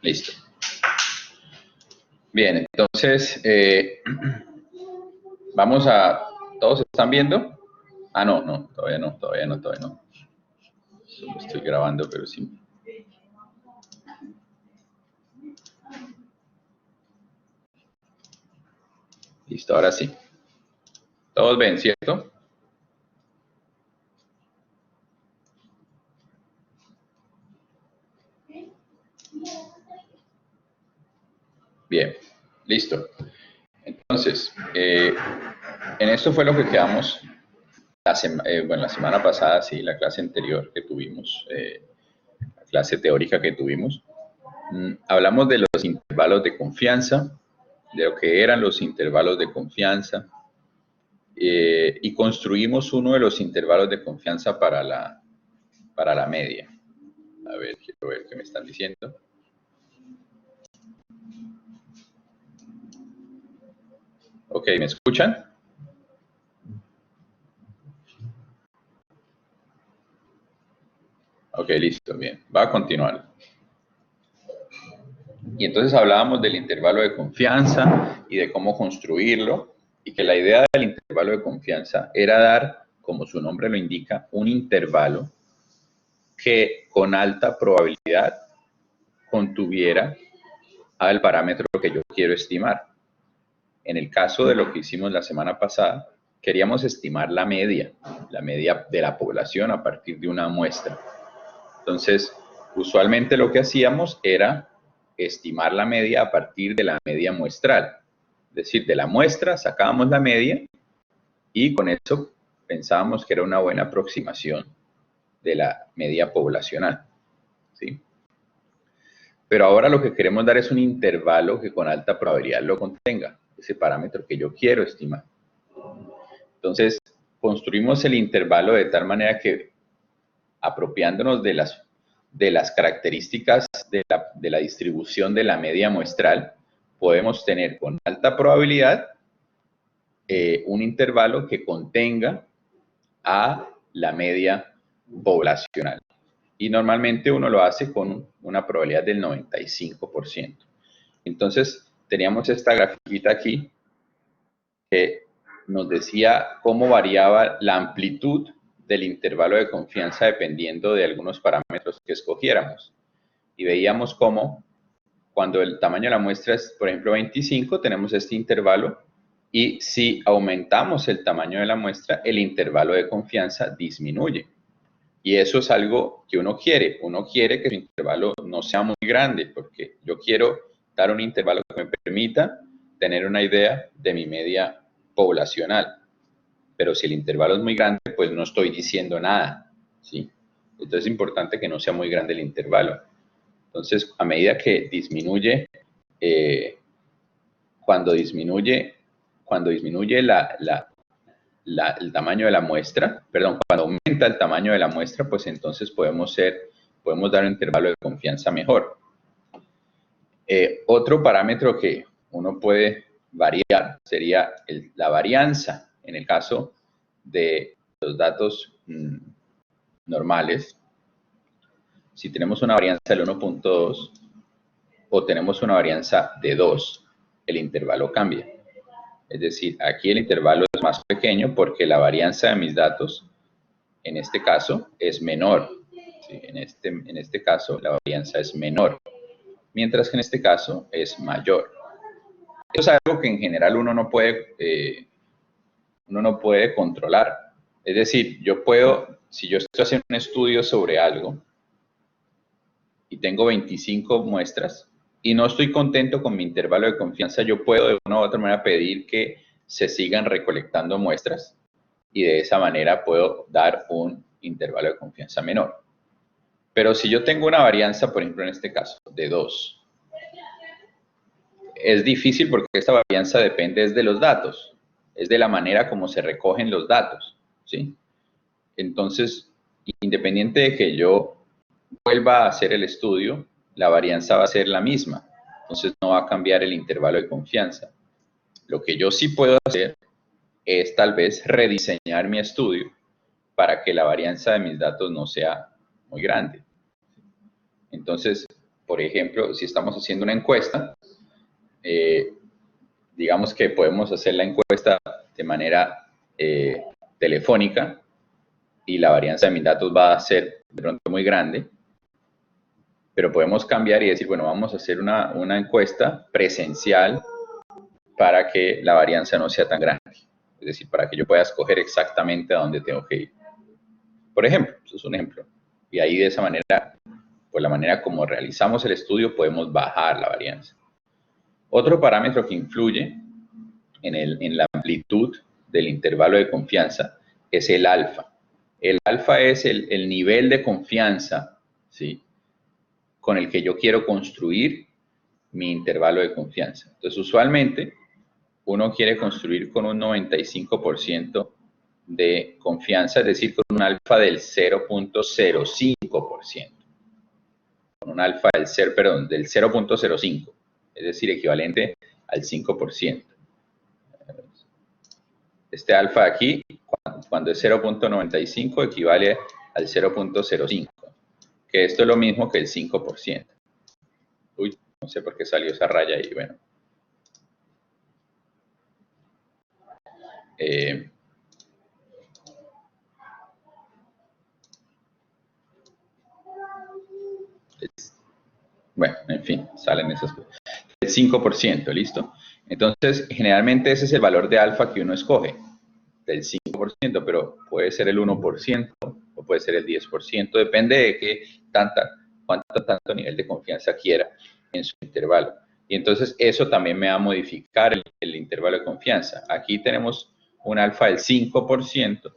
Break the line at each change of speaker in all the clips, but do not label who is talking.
Listo. Bien, entonces, vamos a... ¿Todos están viendo? Ah, no, todavía no. Solo estoy grabando, pero sí. Listo, ahora sí. Todos ven, ¿cierto? Bien, listo. Entonces, en esto fue lo que quedamos la semana pasada, sí, la clase anterior que tuvimos, la clase teórica que tuvimos. Hablamos de los intervalos de confianza, de lo que eran los intervalos de confianza, y construimos uno de los intervalos de confianza para la media. A ver, quiero ver qué me están diciendo. Ok, ¿me escuchan? Ok, listo, bien. Va a continuar. Y entonces hablábamos del intervalo de confianza y de cómo construirlo, y que la idea del intervalo de confianza era dar, como su nombre lo indica, un intervalo que con alta probabilidad contuviera al parámetro que yo quiero estimar. En el caso de lo que hicimos la semana pasada, queríamos estimar la media de la población a partir de una muestra. Entonces, usualmente lo que hacíamos era estimar la media a partir de la media muestral. Es decir, de la muestra sacábamos la media y con eso pensábamos que era una buena aproximación de la media poblacional, ¿sí? Pero ahora lo que queremos dar es un intervalo que con alta probabilidad lo contenga, ese parámetro que yo quiero estimar. Entonces, construimos el intervalo de tal manera que, apropiándonos de las características de la distribución de la media muestral, podemos tener con alta probabilidad un intervalo que contenga a la media poblacional. Y normalmente uno lo hace con una probabilidad del 95%. Entonces, teníamos esta grafiquita aquí que nos decía cómo variaba la amplitud del intervalo de confianza dependiendo de algunos parámetros que escogiéramos. Y veíamos cómo cuando el tamaño de la muestra es, por ejemplo, 25, tenemos este intervalo, y si aumentamos el tamaño de la muestra, el intervalo de confianza disminuye. Y eso es algo que uno quiere. Uno quiere que el intervalo no sea muy grande, porque yo quiero dar un intervalo que me permita tener una idea de mi media poblacional. Pero si el intervalo es muy grande, pues no estoy diciendo nada, ¿sí? Entonces es importante que no sea muy grande el intervalo. Entonces, a medida que disminuye, cuando disminuye el tamaño de la muestra, cuando aumenta el tamaño de la muestra, pues entonces podemos dar un intervalo de confianza mejor. Otro parámetro que uno puede variar sería la varianza. En el caso de los datos normales, si tenemos una varianza del 1.2 o tenemos una varianza de 2, el intervalo cambia. Es decir, aquí el intervalo es más pequeño porque la varianza de mis datos, en este caso, es menor. ¿Sí? En este caso, la varianza es menor, mientras que en este caso es mayor. Eso es algo que en general uno no puede controlar. Es decir, si yo estoy haciendo un estudio sobre algo y tengo 25 muestras y no estoy contento con mi intervalo de confianza, yo puedo de una u otra manera pedir que se sigan recolectando muestras y de esa manera puedo dar un intervalo de confianza menor. Pero si yo tengo una varianza, por ejemplo en este caso, de 2, es difícil porque esta varianza depende de los datos, es de la manera como se recogen los datos, ¿sí? Entonces, independiente de que yo vuelva a hacer el estudio, la varianza va a ser la misma. Entonces no va a cambiar el intervalo de confianza. Lo que yo sí puedo hacer es tal vez rediseñar mi estudio para que la varianza de mis datos no sea muy grande. Entonces, por ejemplo, si estamos haciendo una encuesta, digamos que podemos hacer la encuesta de manera telefónica y la varianza de mis datos va a ser de pronto muy grande, pero podemos cambiar y decir, bueno, vamos a hacer una encuesta presencial para que la varianza no sea tan grande. Es decir, para que yo pueda escoger exactamente a dónde tengo que ir. Por ejemplo, eso es un ejemplo. Y ahí de esa manera, pues la manera como realizamos el estudio, podemos bajar la varianza. Otro parámetro que influye en la amplitud del intervalo de confianza es el alfa. El alfa es el nivel de confianza, ¿sí?, con el que yo quiero construir mi intervalo de confianza. Entonces, usualmente, uno quiere construir con un 95% de confianza, es decir, con un alfa del 0.05%. Con un alfa del 0.05, es decir, equivalente al 5%. Este alfa aquí, cuando es 0.95, equivale al 0.05, que esto es lo mismo que el 5%. Uy, no sé por qué salió esa raya ahí, bueno. Bueno, en fin, salen esas cosas. El 5%, ¿listo? Entonces, generalmente ese es el valor de alfa que uno escoge, del 5%, pero puede ser el 1% o puede ser el 10%, depende de qué tanto nivel de confianza quiera en su intervalo. Y entonces eso también me va a modificar el intervalo de confianza. Aquí tenemos un alfa del 5%,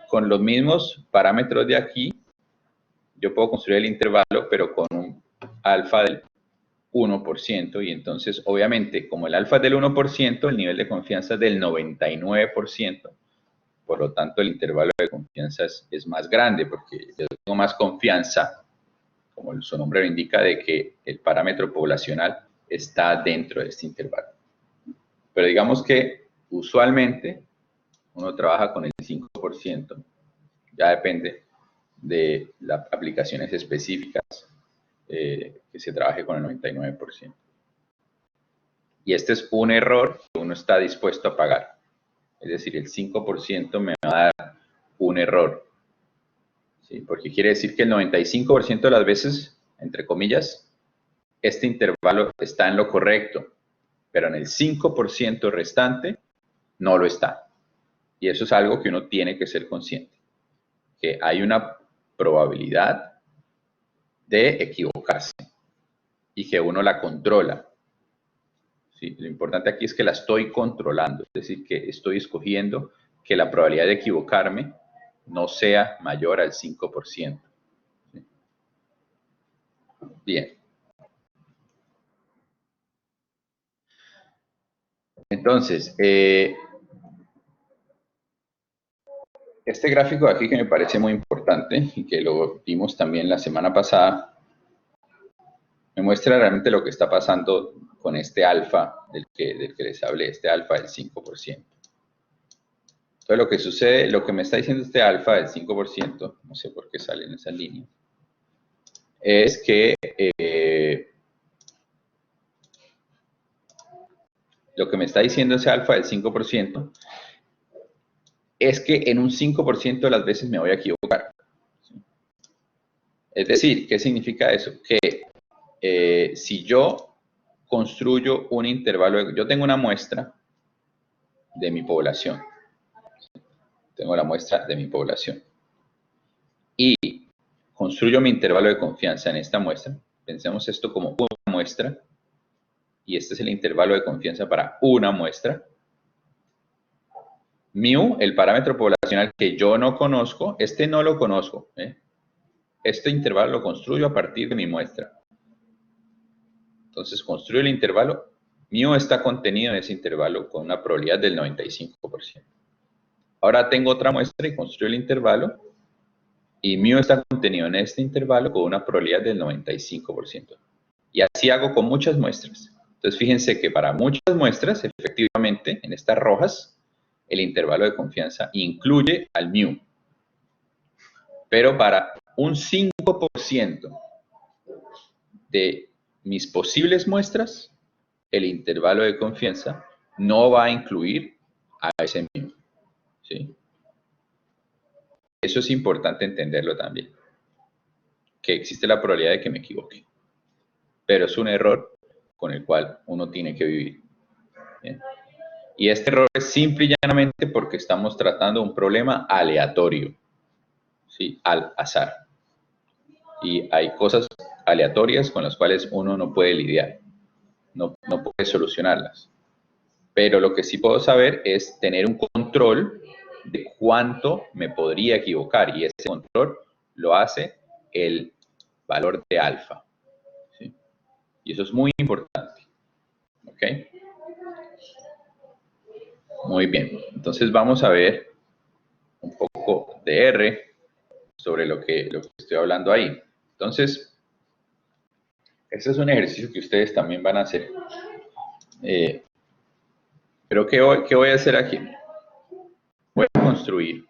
con los mismos parámetros de aquí, yo puedo construir el intervalo, pero con un alfa del 1%, y entonces, obviamente, como el alfa es del 1%, el nivel de confianza es del 99%, por lo tanto, el intervalo de confianza es más grande, porque yo tengo más confianza, como su nombre lo indica, de que el parámetro poblacional está dentro de este intervalo. Pero digamos que, usualmente, uno trabaja con el 5%, ya depende de las aplicaciones específicas, que se trabaje con el 99%. Y este es un error que uno está dispuesto a pagar. Es decir, el 5% me va a dar un error, ¿sí? Porque quiere decir que el 95% de las veces, entre comillas, este intervalo está en lo correcto, pero en el 5% restante no lo está. Y eso es algo que uno tiene que ser consciente, que hay una probabilidad de equivocarse y que uno la controla. ¿Sí? Lo importante aquí es que la estoy controlando, es decir, que estoy escogiendo que la probabilidad de equivocarme no sea mayor al 5%. ¿Sí? Bien. Entonces, este gráfico de aquí que me parece muy importante y que lo vimos también la semana pasada, me muestra realmente lo que está pasando con este alfa del que les hablé, este alfa del 5%. Entonces, lo que sucede, lo que me está diciendo este alfa del 5%, no sé por qué sale en esa línea, es que lo que me está diciendo ese alfa del 5% es que en un 5% de las veces me voy a equivocar. Es decir, ¿qué significa eso? Que si yo construyo un intervalo, yo tengo una muestra de mi población, tengo la muestra de mi población, y construyo mi intervalo de confianza en esta muestra, pensemos esto como una muestra, y este es el intervalo de confianza para una muestra. Mu, el parámetro poblacional que yo no conozco, este no lo conozco, este intervalo lo construyo a partir de mi muestra. Entonces construyo el intervalo, mu está contenido en ese intervalo con una probabilidad del 95%. Ahora tengo otra muestra y construyo el intervalo, y mu está contenido en este intervalo con una probabilidad del 95%. Y así hago con muchas muestras. Entonces fíjense que para muchas muestras, efectivamente, en estas rojas, el intervalo de confianza incluye al mu. Pero para un 5% de mis posibles muestras, el intervalo de confianza no va a incluir a ese mismo, ¿sí? Eso es importante entenderlo también, que existe la probabilidad de que me equivoque, pero es un error con el cual uno tiene que vivir. ¿Bien? Y este error es simple y llanamente porque estamos tratando un problema aleatorio, ¿sí? Al azar. Y hay cosas aleatorias con las cuales uno no puede lidiar, no puede solucionarlas. Pero lo que sí puedo saber es tener un control de cuánto me podría equivocar, y ese control lo hace el valor de alfa, ¿sí? Y eso es muy importante, ¿ok? Muy bien, entonces vamos a ver un poco de R sobre lo que estoy hablando ahí. Entonces, este es un ejercicio que ustedes también van a hacer. Pero ¿qué voy a hacer aquí? Voy a construir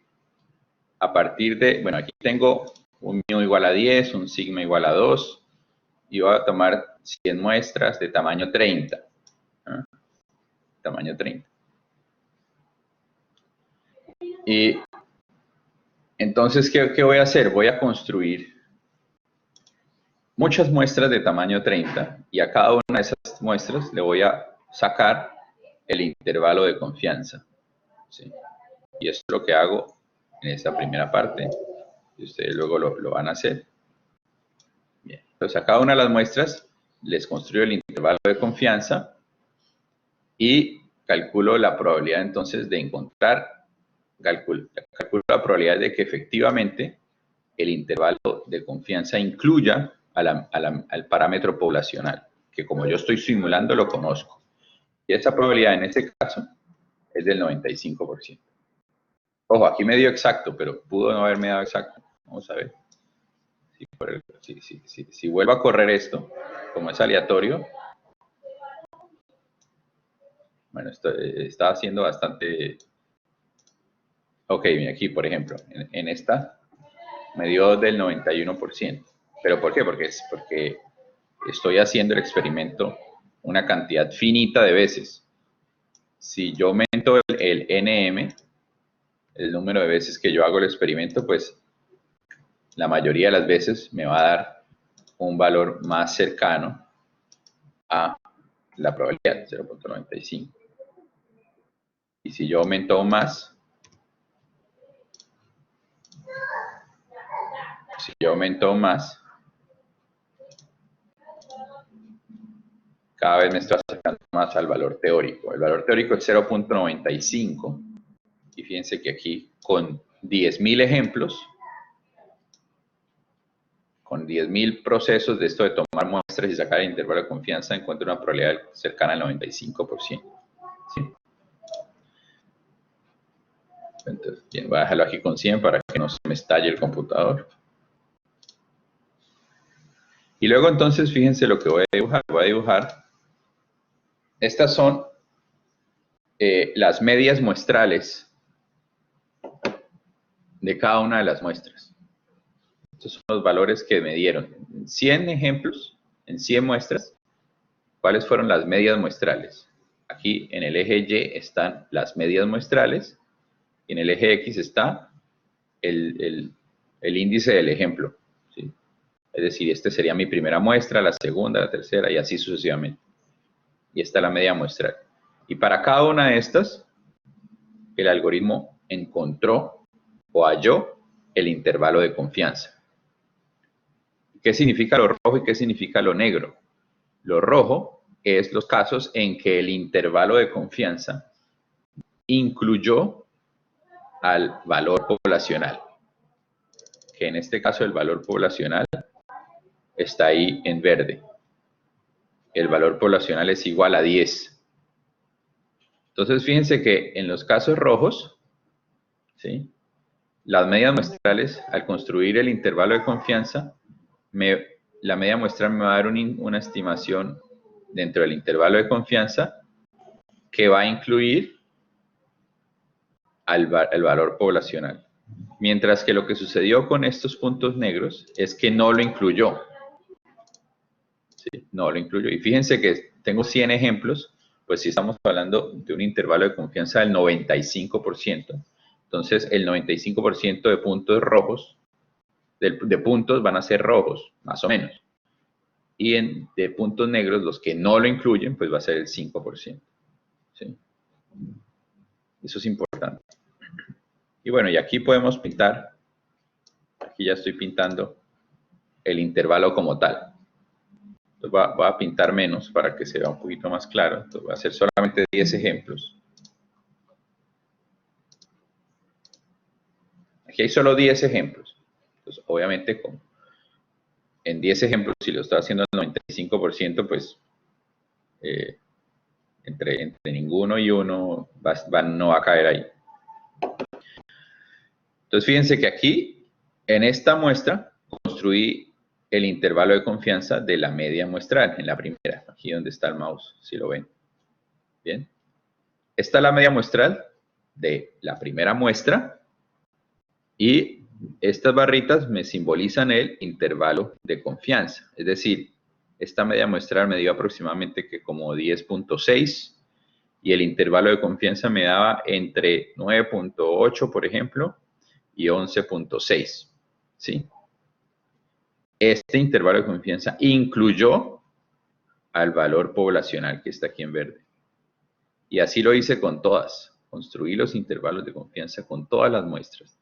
a partir de, bueno, aquí tengo un mu igual a 10, un sigma igual a 2, y voy a tomar 100 muestras de tamaño 30. ¿Ah? Tamaño 30. Y entonces, ¿qué voy a hacer? Voy a construir muchas muestras de tamaño 30, y a cada una de esas muestras le voy a sacar el intervalo de confianza, ¿sí? Y eso es lo que hago en esta primera parte, y ustedes luego lo van a hacer. Bien, entonces a cada una de las muestras les construyo el intervalo de confianza y calculo la probabilidad entonces de encontrar, calculo la probabilidad de que efectivamente el intervalo de confianza incluya al parámetro poblacional, que como yo estoy simulando lo conozco. Y esa probabilidad en este caso es del 95%. Ojo, aquí me dio exacto, pero pudo no haberme dado exacto. Vamos a ver. Si vuelvo a correr esto, como es aleatorio, bueno, esto está haciendo bastante. Ok, mira aquí, por ejemplo, en esta me dio del 91%. ¿Pero por qué? Porque estoy haciendo el experimento una cantidad finita de veces. Si yo aumento el NM, el número de veces que yo hago el experimento, pues la mayoría de las veces me va a dar un valor más cercano a la probabilidad, 0.95. Y si yo aumento aún más, cada vez me estoy acercando más al valor teórico. El valor teórico es 0.95. Y fíjense que aquí con 10.000 ejemplos, con 10.000 procesos de esto de tomar muestras y sacar el intervalo de confianza, encuentro una probabilidad cercana al 95%. ¿Sí? Entonces, bien, voy a dejarlo aquí con 100 para que no se me estalle el computador. Y luego entonces, fíjense lo que voy a dibujar. Voy a dibujar. Estas son las medias muestrales de cada una de las muestras. Estos son los valores que me dieron. En 100 ejemplos, en 100 muestras, ¿cuáles fueron las medias muestrales? Aquí en el eje Y están las medias muestrales y en el eje X está el índice del ejemplo, ¿sí? Es decir, este sería mi primera muestra, la segunda, la tercera y así sucesivamente. Y esta es la media muestral. Y para cada una de estas, el algoritmo encontró o halló el intervalo de confianza. ¿Qué significa lo rojo y qué significa lo negro? Lo rojo es los casos en que el intervalo de confianza incluyó al valor poblacional, que en este caso el valor poblacional está ahí en verde. El valor poblacional es igual a 10. Entonces, fíjense que en los casos rojos, ¿sí?, las medias muestrales, al construir el intervalo de confianza, la media muestral me va a dar una estimación dentro del intervalo de confianza que va a incluir el valor poblacional. Mientras que lo que sucedió con estos puntos negros es que no lo incluyó. ¿sí? No lo incluyo. Y fíjense que tengo 100 ejemplos, pues si estamos hablando de un intervalo de confianza del 95%, entonces el 95% de puntos rojos, de puntos van a ser rojos, más o menos. Y de puntos negros, los que no lo incluyen, pues va a ser el 5%. ¿Sí? Eso es importante. Y bueno, y aquí podemos pintar, aquí ya estoy pintando el intervalo como tal. Entonces voy a pintar menos para que se vea un poquito más claro. Entonces voy a hacer solamente 10 ejemplos. Aquí hay solo 10 ejemplos. Entonces, obviamente, como en 10 ejemplos, si lo estoy haciendo al 95%, pues entre ninguno y uno no va a caer ahí. Entonces, fíjense que aquí, en esta muestra, construí el intervalo de confianza de la media muestral, en la primera, aquí donde está el mouse, si lo ven. Bien. Esta es la media muestral de la primera muestra y estas barritas me simbolizan el intervalo de confianza. Es decir, esta media muestral me dio aproximadamente que como 10.6 y el intervalo de confianza me daba entre 9.8, por ejemplo, y 11.6, ¿sí? Este intervalo de confianza incluyó al valor poblacional que está aquí en verde. Y así lo hice con todas. Construí los intervalos de confianza con todas las muestras.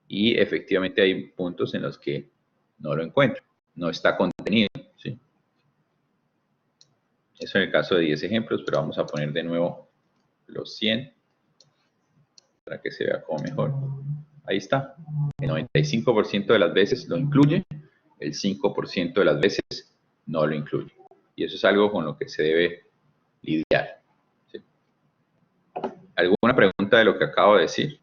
Y efectivamente hay puntos en los que no lo encuentro. No está contenido, ¿sí? Eso en el caso de 10 ejemplos, pero vamos a poner de nuevo los 100 para que se vea como mejor. Ahí está. El 95% de las veces lo incluye, el 5% de las veces no lo incluye. Y eso es algo con lo que se debe lidiar. ¿Sí? ¿Alguna pregunta de lo que acabo de decir?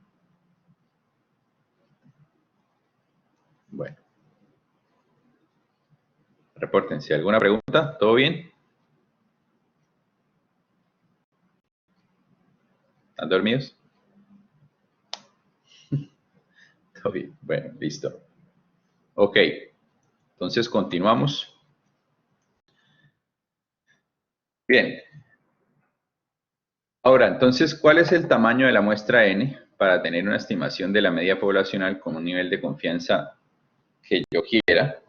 Bueno. Repórtense. ¿Alguna pregunta? ¿Todo bien? ¿Están dormidos? Todo bien. Bueno, listo. Ok. Entonces continuamos. Bien. Ahora, entonces, ¿cuál es el tamaño de la muestra N para tener una estimación de la media poblacional con un nivel de confianza que yo quiera?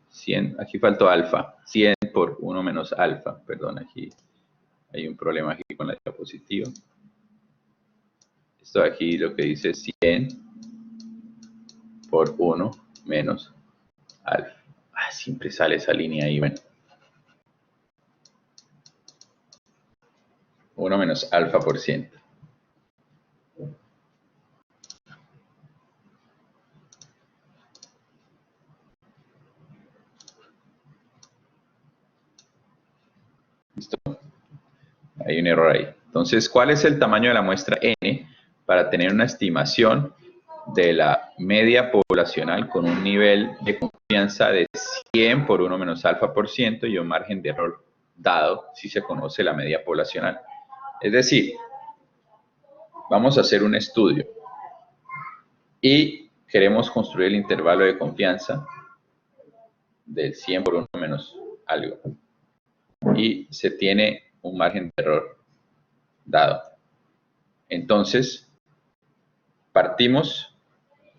100, aquí faltó alfa. 100 por 1 menos alfa. Perdón, aquí hay un problema aquí con la diapositiva. Esto de aquí lo que dice 100 por 1 menos alfa. Ah, siempre sale esa línea ahí, bueno. 1 menos alfa por ciento. ¿Listo? Hay un error ahí. Entonces, ¿cuál es el tamaño de la muestra N para tener una estimación de la media poblacional con un nivel de confianza de 100 por 1 menos alfa por ciento y un margen de error dado si se conoce la media poblacional? Es decir, vamos a hacer un estudio y queremos construir el intervalo de confianza del 100 por 1 menos algo. Y se tiene un margen de error dado. Entonces, partimos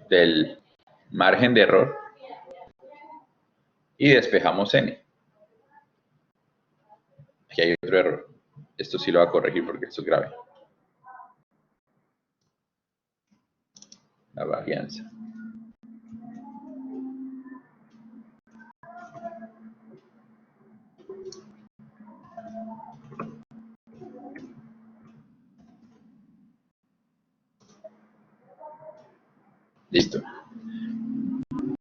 del margen de error y despejamos n. Aquí hay otro error. Esto sí lo va a corregir porque esto es grave. La varianza. Listo.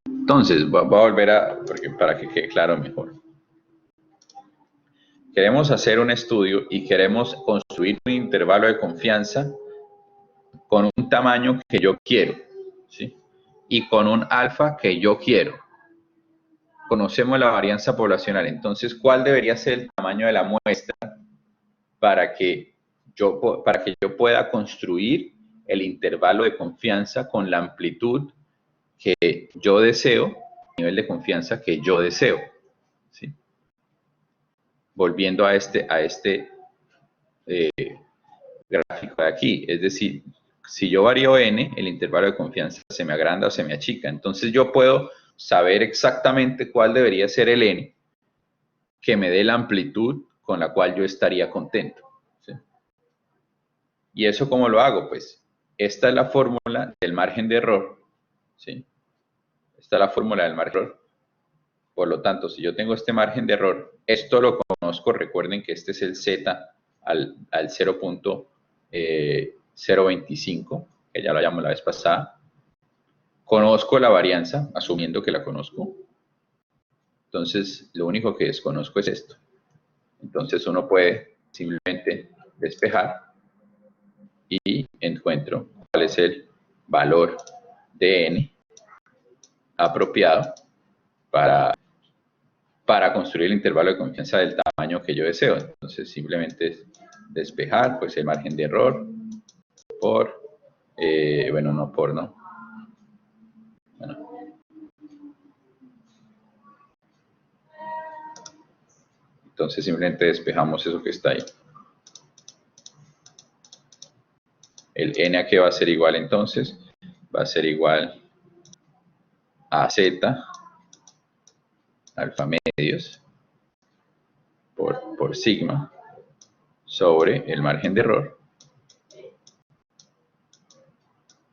Entonces, voy a volver para que quede claro mejor. Queremos hacer un estudio y queremos construir un intervalo de confianza con un tamaño que yo quiero, ¿sí? Y con un alfa que yo quiero. Conocemos la varianza poblacional, entonces, ¿cuál debería ser el tamaño de la muestra para que yo pueda construir el intervalo de confianza con la amplitud que yo deseo, nivel de confianza que yo deseo? ¿Sí? volviendo a este gráfico de aquí. Es decir, si yo varío n, el intervalo de confianza se me agranda o se me achica. Entonces yo puedo saber exactamente cuál debería ser el n que me dé la amplitud con la cual yo estaría contento. ¿Sí? ¿Y eso cómo lo hago? Pues esta es la fórmula del margen de error. ¿Sí? Esta es la fórmula del margen de error. Por lo tanto, si yo tengo este margen de error, esto lo conozco, recuerden que este es el z al 0.025, que ya lo llamamos la vez pasada. Conozco la varianza, asumiendo que la conozco. Entonces, lo único que desconozco es esto. Entonces, uno puede simplemente despejar y encuentro cuál es el valor de n apropiado para construir el intervalo de confianza del tamaño que yo deseo. Entonces, simplemente es despejar, pues, el margen de error por, bueno, no por, ¿no? Bueno. Entonces, simplemente despejamos eso que está ahí. El n a qué va a ser igual entonces, va a ser igual a z alfa medios por sigma sobre el margen de error.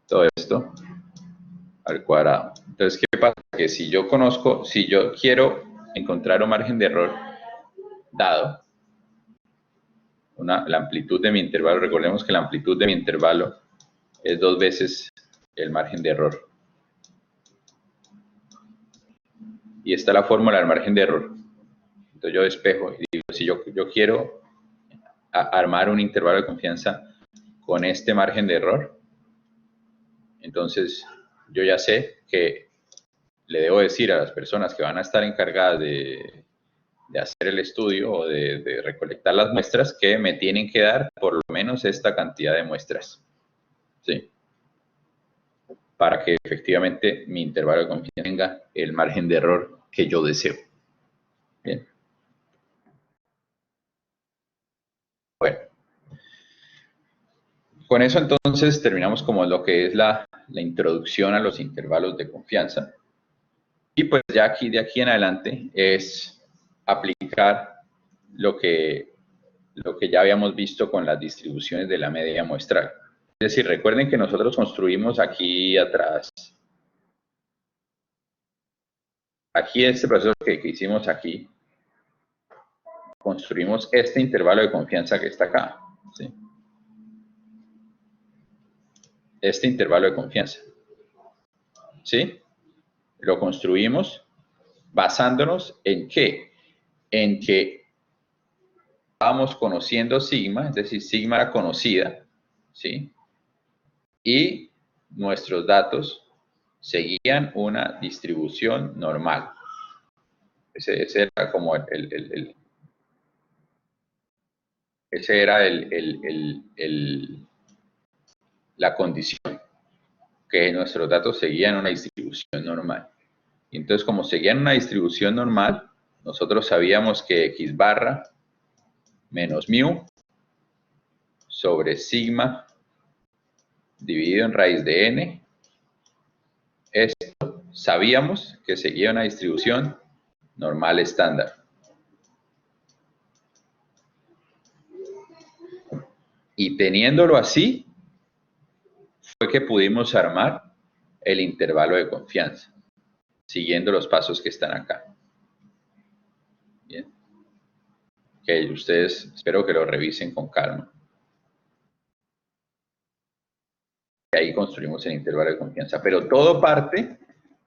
Todo esto al cuadrado. Entonces, ¿qué pasa? Que si yo quiero encontrar un margen de error dado, la amplitud de mi intervalo, recordemos que la amplitud de mi intervalo es 2 veces el margen de error. Y esta es la fórmula del margen de error. Entonces yo despejo y digo, si yo quiero armar un intervalo de confianza con este margen de error, entonces yo ya sé que le debo decir a las personas que van a estar encargadas de hacer el estudio o de recolectar las muestras que me tienen que dar por lo menos esta cantidad de muestras. ¿Sí? Para que efectivamente mi intervalo de confianza tenga el margen de error que yo deseo. Bien. Bueno. Con eso entonces terminamos como lo que es la introducción a los intervalos de confianza. Y pues ya de aquí en adelante es aplicar lo que ya habíamos visto con las distribuciones de la media muestral. Es decir, recuerden que nosotros construimos aquí atrás, aquí este proceso que hicimos aquí, construimos este intervalo de confianza que está acá. ¿Sí? Este intervalo de confianza. ¿Sí? Lo construimos basándonos en ¿qué? En que estábamos conociendo sigma, es decir, sigma era conocida, ¿sí? Y nuestros datos seguían una distribución normal. Ese era como ese era la condición, que nuestros datos seguían una distribución normal. Y entonces, como seguían una distribución normal, nosotros sabíamos que x barra menos mu sobre sigma dividido en raíz de n, esto sabíamos que seguía una distribución normal estándar. Y teniéndolo así, fue que pudimos armar el intervalo de confianza, siguiendo los pasos que están acá. Bien. Que ustedes espero que lo revisen con calma. Y ahí construimos el intervalo de confianza. Pero todo parte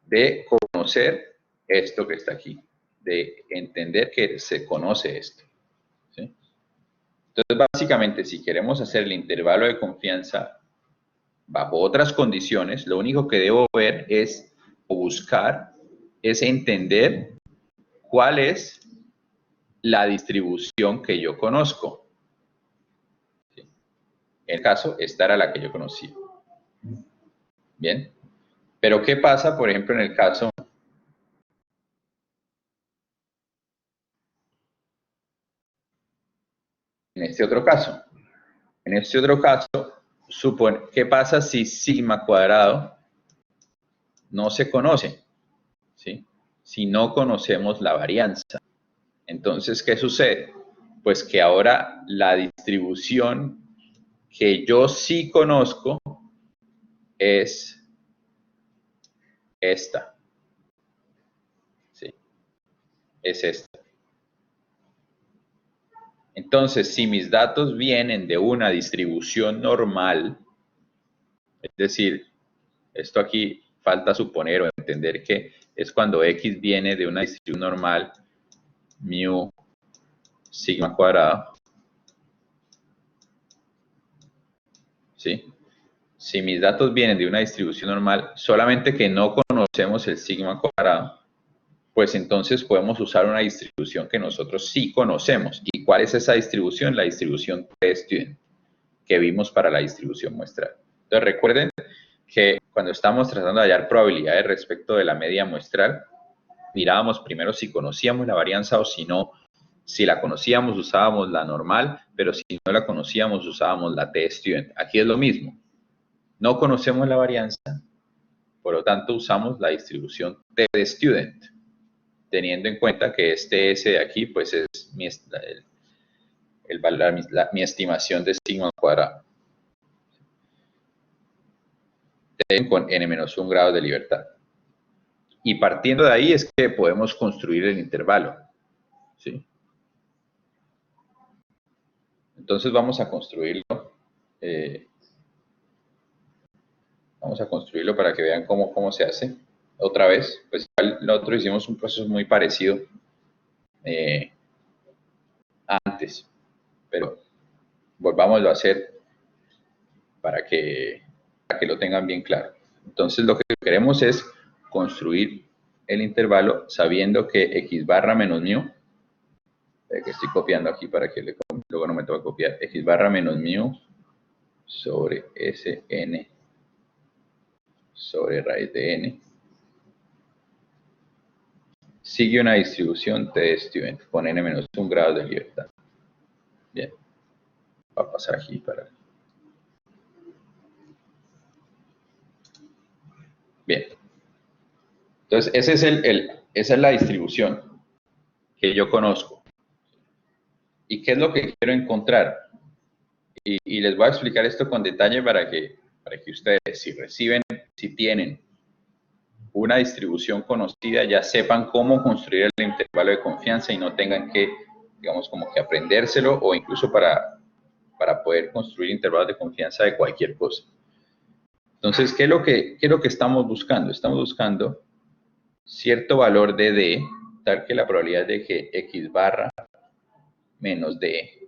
de conocer esto que está aquí, de entender que se conoce esto. ¿Sí? Entonces, básicamente, si queremos hacer el intervalo de confianza bajo otras condiciones, lo único que debo ver es, o buscar, es entender cuál es la distribución que yo conozco. ¿Sí? En el caso, esta era la que yo conocía. Bien. Pero ¿qué pasa, por ejemplo, en el caso en este otro caso. En este otro caso, ¿qué pasa si sigma cuadrado no se conoce? ¿Sí? Si no conocemos la varianza. Entonces, ¿qué sucede? Pues que ahora la distribución que yo sí conozco es esta. ¿Sí? Es esta. Entonces, si mis datos vienen de una distribución normal, es decir, esto aquí falta suponer o entender que es cuando X viene de una distribución normal, mu sigma cuadrado, ¿sí? Si mis datos vienen de una distribución normal, solamente que no conocemos el sigma cuadrado, pues entonces podemos usar una distribución que nosotros sí conocemos. ¿Y cuál es esa distribución? La distribución t-student que vimos para la distribución muestral. Entonces recuerden que cuando estamos tratando de hallar probabilidades respecto de la media muestral, mirábamos primero si conocíamos la varianza o si no. Si la conocíamos usábamos la normal, pero si no la conocíamos usábamos la t-student. Aquí es lo mismo. No conocemos la varianza, por lo tanto usamos la distribución t-student, teniendo en cuenta que este S de aquí pues es mi estimación de sigma cuadrado. Con n-1 grados de libertad. Y partiendo de ahí es que podemos construir el intervalo. ¿Sí? Entonces vamos a construirlo. Vamos a construirlo para que vean cómo se hace. Otra vez, pues nosotros hicimos un proceso muy parecido antes, pero volvámoslo a hacer para que lo tengan bien claro. Entonces lo que queremos es construir el intervalo sabiendo que x barra menos mu, que estoy copiando aquí para que luego no me toque copiar, x barra menos mu sobre Sn sobre raíz de n sigue una distribución t-student con n-1 grado de libertad. Bien, va a pasar aquí para... Bien. Entonces, esa es la distribución que yo conozco. ¿Y qué es lo que quiero encontrar? Y les voy a explicar esto con detalle para que ustedes, si tienen una distribución conocida, ya sepan cómo construir el intervalo de confianza y no tengan que, digamos, como que aprendérselo o incluso para poder construir intervalos de confianza de cualquier cosa. Entonces, ¿qué es lo que estamos buscando? Estamos buscando cierto valor de D, tal que la probabilidad de que X barra menos D,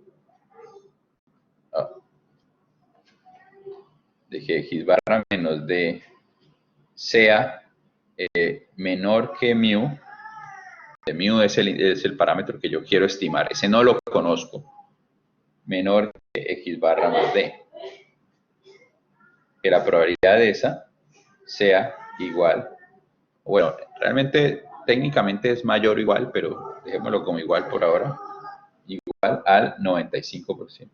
de que X barra menos D sea menor que mu. De mu es el parámetro que yo quiero estimar, ese no lo conozco, menor que X barra más D. Que la probabilidad de esa sea igual, bueno, realmente técnicamente es mayor o igual, pero dejémoslo como igual por ahora, igual al 95%.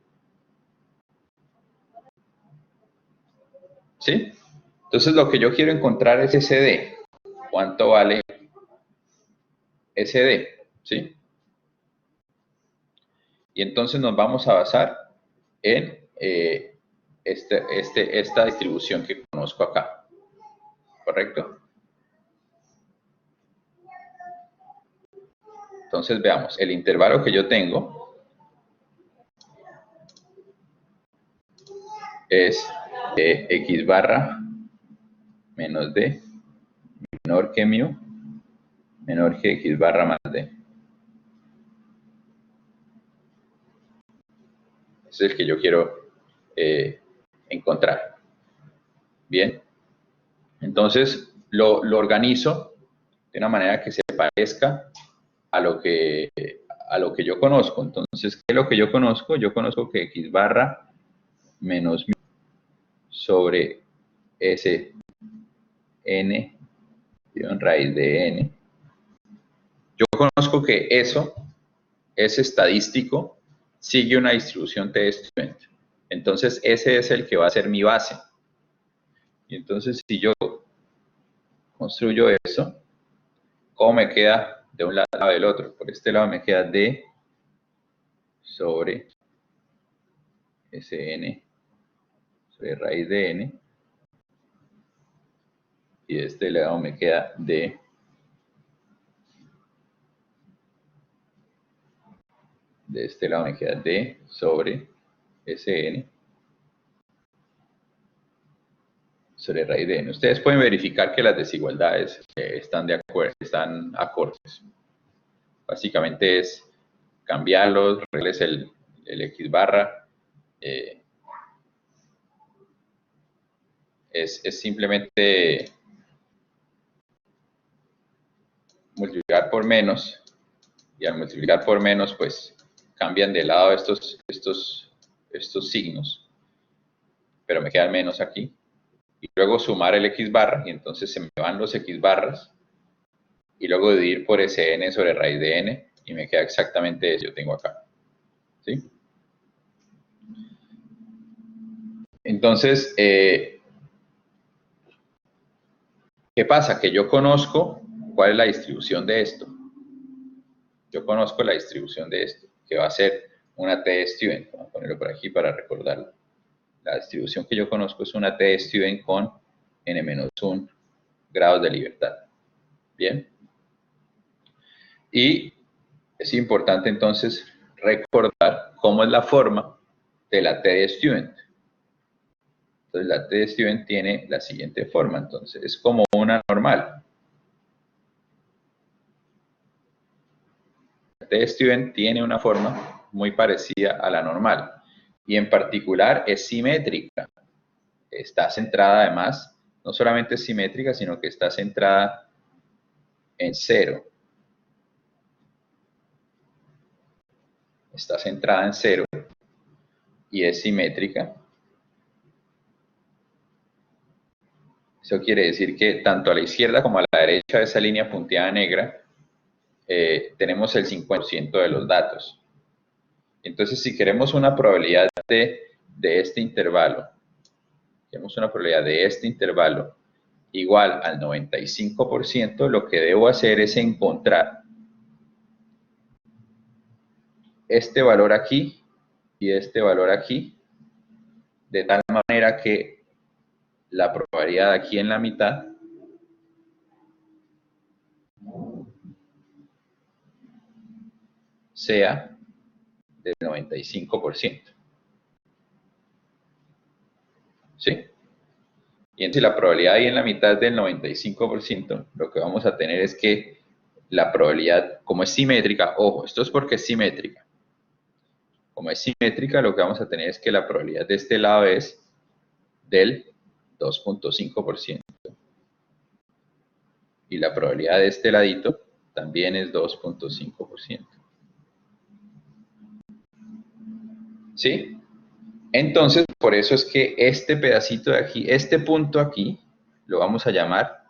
¿Sí? Entonces lo que yo quiero encontrar es ese D. ¿Cuánto vale ese D? ¿Sí? Y entonces nos vamos a basar en esta distribución que conozco acá. ¿Correcto? Entonces veamos, el intervalo que yo tengo es X barra menos D menor que mu menor que X barra más D. Ese es el que yo quiero encontrar. Bien. Entonces lo organizo de una manera que se parezca a lo que yo conozco. Entonces, ¿qué es lo que yo conozco? Yo conozco que X barra menos mu sobre S n en raíz de n. Yo conozco que eso es estadístico sigue una distribución T-student. Entonces, ese es el que va a ser mi base. Y entonces, si yo construyo eso, ¿cómo me queda de un lado del otro? Por este lado me queda D sobre Sn sobre raíz de n. Y de este lado me queda D de este lado me queda D sobre Sn sobre raíz de n. Ustedes pueden verificar que las desigualdades están acordes. Básicamente es cambiarlos, regles el x barra. Es simplemente multiplicar por menos, y al multiplicar por menos, pues cambian de lado estos signos, pero me quedan menos aquí. Y luego sumar el x barra, y entonces se me van los x barras, y luego dividir por Sn sobre raíz de n, y me queda exactamente eso que yo tengo acá. ¿Sí? Entonces, ¿qué pasa? Que yo conozco cuál es la distribución de esto. Yo conozco la distribución de esto, que va a ser una T-student. Vamos a ponerlo por aquí para recordarlo. La distribución que yo conozco es una T-student con n-1 grados de libertad. Bien. Y es importante entonces recordar cómo es la forma de la T-student. Entonces la T-student tiene la siguiente forma. Entonces es como una normal. La T-student tiene una forma muy parecida a la normal. Y en particular es simétrica. Está centrada además, no solamente es simétrica, sino que está centrada en cero. Está centrada en cero y es simétrica. Eso quiere decir que tanto a la izquierda como a la derecha de esa línea punteada negra tenemos el 50% de los datos. Entonces, si queremos una probabilidad de este intervalo, queremos una probabilidad de este intervalo igual al 95%, lo que debo hacer es encontrar este valor aquí y este valor aquí, de tal manera que la probabilidad aquí en la mitad sea del 95%. ¿Sí? Y entonces la probabilidad ahí en la mitad del 95%, lo que vamos a tener es que la probabilidad, como es simétrica, ojo, esto es porque es simétrica. Como es simétrica, lo que vamos a tener es que la probabilidad de este lado es del 2.5%. Y la probabilidad de este ladito también es 2.5%. ¿Sí? Entonces, por eso es que este pedacito de aquí, este punto aquí, lo vamos a llamar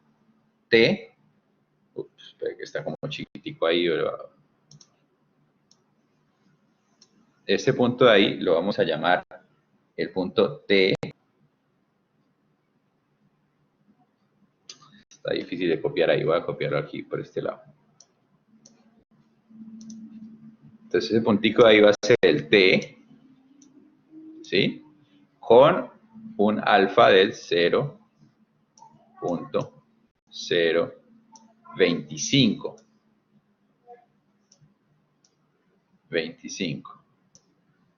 T. Ups, espera que está como chiquitico ahí. Este punto de ahí lo vamos a llamar el punto T. Está difícil de copiar ahí, voy a copiarlo aquí por este lado. Entonces ese puntico de ahí va a ser el T, ¿sí? Con un alfa del 0.025. 25.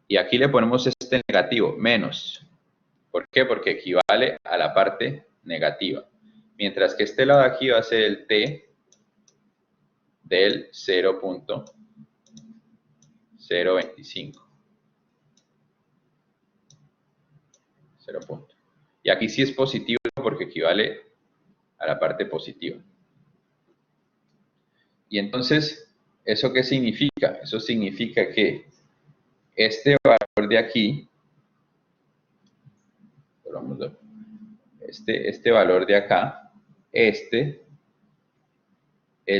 Y aquí le ponemos este negativo, menos. ¿Por qué? Porque equivale a la parte negativa. Mientras que este lado de aquí va a ser el T del 0.025. 0 punto. Y aquí sí es positivo porque equivale a la parte positiva. Y entonces, ¿eso qué significa? Eso significa que este valor de aquí, este valor de acá, es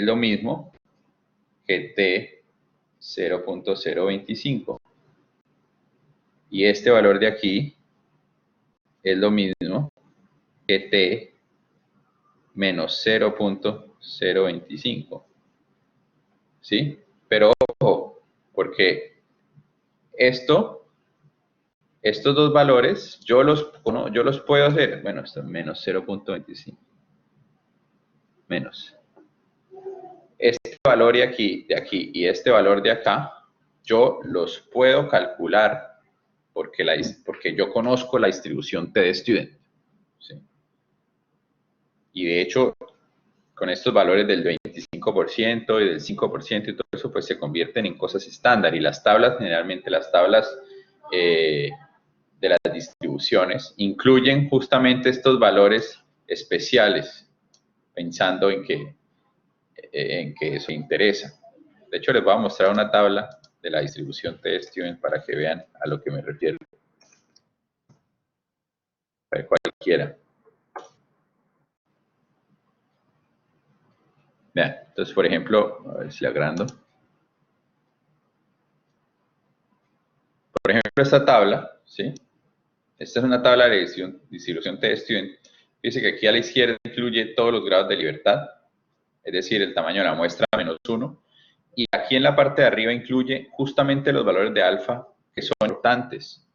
lo mismo que T 0.025. Y este valor de aquí es lo mismo que t menos 0.025. ¿Sí? Pero ojo, porque estos dos valores, yo los puedo hacer, bueno, esto es menos 0.25, menos. Este valor de aquí y este valor de acá, yo los puedo calcular porque yo conozco la distribución T de student. ¿Sí? Y de hecho, con estos valores del 25% y del 5% y todo eso, pues se convierten en cosas estándar. Y las tablas, generalmente las tablas de las distribuciones, incluyen justamente estos valores especiales, pensando en que eso interesa. De hecho, les voy a mostrar una tabla de la distribución T-Student para que vean a lo que me refiero. A ver, cualquiera. Vean, entonces, por ejemplo, a ver si la agrando. Por ejemplo, esta tabla, ¿sí? Esta es una tabla de distribución T-Student. Dice que aquí a la izquierda incluye todos los grados de libertad, es decir, el tamaño de la muestra -1. Y aquí en la parte de arriba incluye justamente los valores de alfa que son importantes.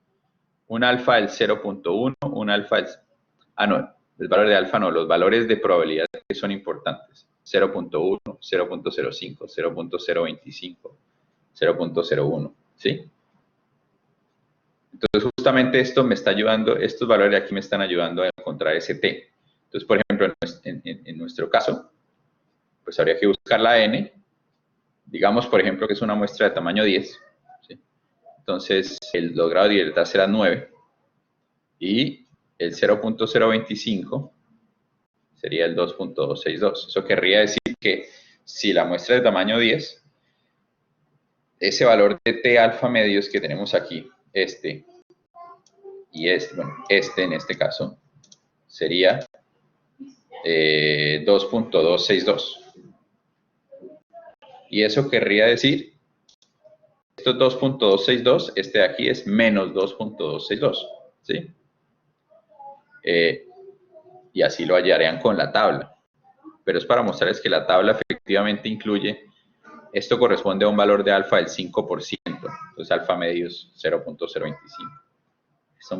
Un alfa del 0.1, un alfa del... Ah, no, el valor de alfa no, los valores de probabilidad que son importantes. 0.1, 0.05, 0.025, 0.01, ¿sí? Entonces, justamente esto me está ayudando, estos valores de aquí me están ayudando a encontrar ese t. Entonces, por ejemplo, en nuestro caso, pues habría que buscar la n. Digamos, por ejemplo, que es una muestra de tamaño 10. ¿Sí? Entonces, los grados de libertad serán 9. Y el 0.025 sería el 2.262. Eso querría decir que si la muestra es de tamaño 10, ese valor de t alfa medios que tenemos aquí, este y este, bueno, este en este caso, sería 2.262. Y eso querría decir, esto es 2.262, este de aquí es menos 2.262, ¿sí? Y así lo hallarían con la tabla. Pero es para mostrarles que la tabla efectivamente incluye, esto corresponde a un valor de alfa del 5%, entonces alfa medio es 0.025. Este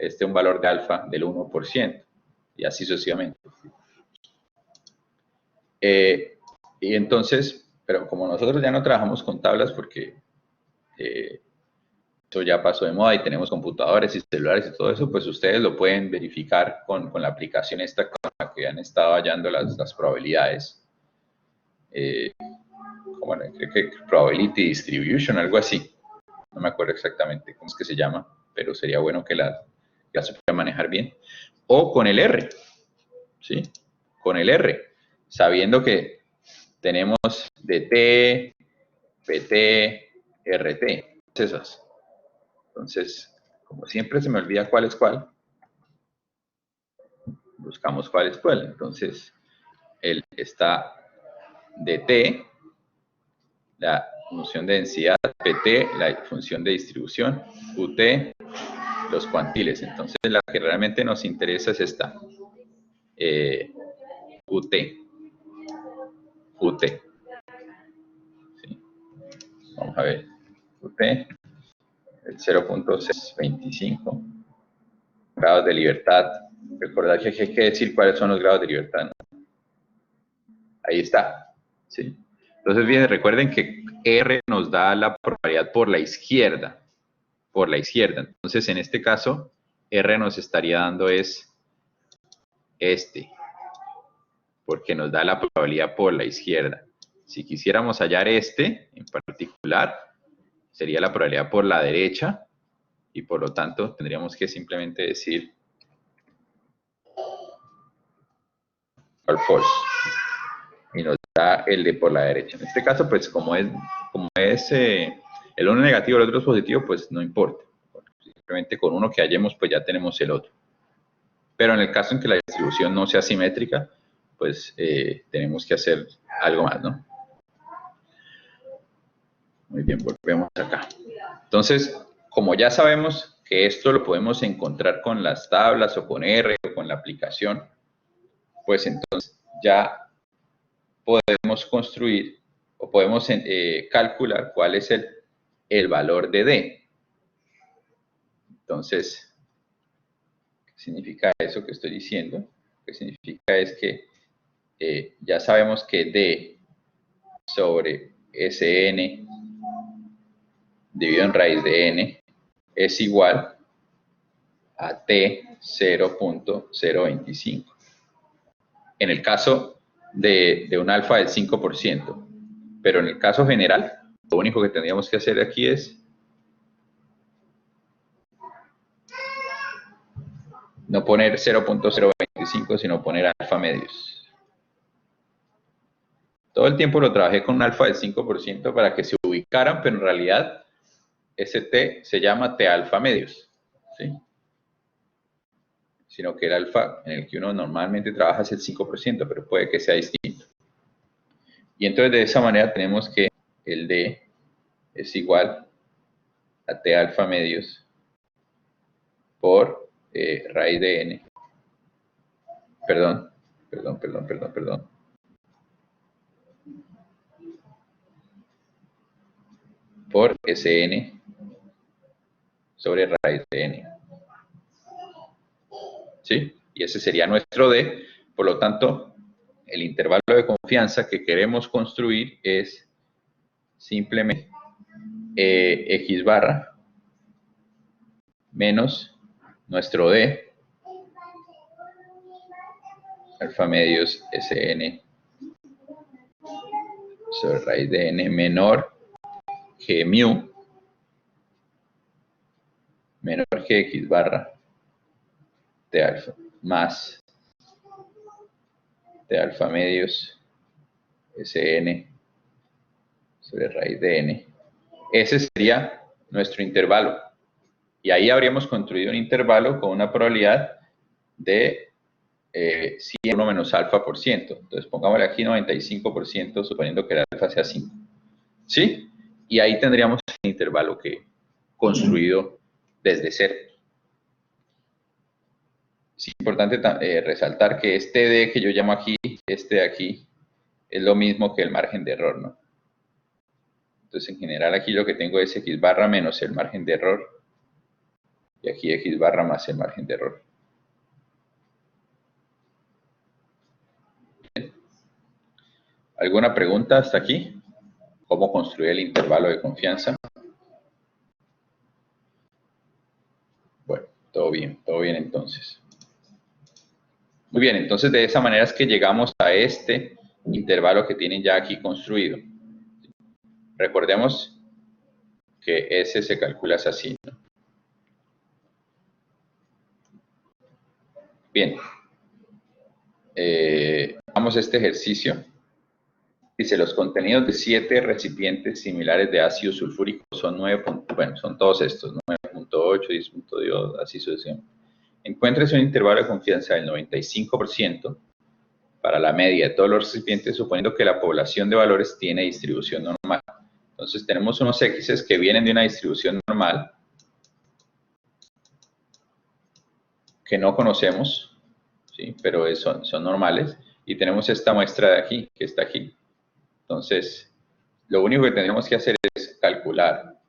es un valor de alfa del 1%, y así sucesivamente. Y entonces, pero como nosotros ya no trabajamos con tablas porque eso ya pasó de moda y tenemos computadores y celulares y todo eso, pues ustedes lo pueden verificar con la aplicación esta con la que han estado hallando las probabilidades. Bueno, creo que Probability Distribution, algo así. No me acuerdo exactamente cómo es que se llama, pero sería bueno que la supiera manejar bien. O con el R, ¿sí? Con el R, sabiendo que tenemos DT, PT, RT, esas. Entonces, como siempre se me olvida cuál es cuál, buscamos cuál es cuál. Entonces, está DT, la función de densidad, PT, la función de distribución, UT, los cuantiles. Entonces, la que realmente nos interesa es esta, UT. UT. ¿Sí? Vamos a ver. UT, el 0.625. Grados de libertad. Recordar que hay que decir cuáles son los grados de libertad, ¿no? Ahí está. ¿Sí? Entonces, bien, recuerden que R nos da la probabilidad por la izquierda. Por la izquierda. Entonces, en este caso, R nos estaría dando es este, porque nos da la probabilidad por la izquierda. Si quisiéramos hallar este en particular, sería la probabilidad por la derecha, y por lo tanto tendríamos que simplemente decir false, y nos da el de por la derecha. En este caso, pues como es el uno negativo y el otro es positivo, pues no importa. Simplemente con uno que hallemos, pues ya tenemos el otro. Pero en el caso en que la distribución no sea simétrica, pues tenemos que hacer algo más, ¿no? Muy bien, volvemos acá. Entonces, como ya sabemos que esto lo podemos encontrar con las tablas o con R o con la aplicación, pues entonces ya podemos construir o podemos calcular cuál es el valor de D. Entonces, ¿qué significa eso que estoy diciendo? Lo que significa es que ya sabemos que D sobre Sn dividido en raíz de n es igual a T 0.025. En el caso de un alfa del 5%, pero en el caso general, lo único que tendríamos que hacer aquí es no poner 0.025, sino poner alfa medios. Todo el tiempo lo trabajé con un alfa del 5% para que se ubicaran, pero en realidad ese T se llama T alfa medios, ¿sí? Sino que el alfa en el que uno normalmente trabaja es el 5%, pero puede que sea distinto. Y entonces de esa manera tenemos que el D es igual a T alfa medios por raíz de n. Perdón. Por Sn sobre raíz de n. ¿Sí? Y ese sería nuestro D. Por lo tanto, el intervalo de confianza que queremos construir es simplemente X barra menos nuestro D, alfa medios Sn sobre raíz de n menor que mu menor que X barra T alfa más T alfa medios Sn sobre raíz de n. Ese sería nuestro intervalo. Y ahí habríamos construido un intervalo con una probabilidad de 100 menos alfa por ciento. Entonces pongámosle aquí 95%, suponiendo que el alfa sea 5. ¿Sí? Y ahí tendríamos el intervalo que construido desde cero. Es importante resaltar que este D que yo llamo aquí, este de aquí, es lo mismo que el margen de error, ¿no? Entonces, en general, aquí lo que tengo es X barra menos el margen de error. Y aquí X barra más el margen de error. ¿Alguna pregunta hasta aquí? ¿Cómo construir el intervalo de confianza? Bueno, todo bien entonces. Muy bien, entonces de esa manera es que llegamos a este intervalo que tienen ya aquí construido. Recordemos que ese se calcula así, ¿no? Bien, hagamos este ejercicio. Dice, los contenidos de 7 recipientes similares de ácido sulfúrico son 9. Bueno, son todos estos, 9.8, 10.2, así sucesivamente. Encuéntrese un intervalo de confianza del 95% para la media de todos los recipientes, suponiendo que la población de valores tiene distribución normal. Entonces tenemos unos X que vienen de una distribución normal que no conocemos, ¿sí? Pero son normales. Y tenemos esta muestra de aquí, que está aquí. Entonces, lo único que tendríamos que hacer es calcular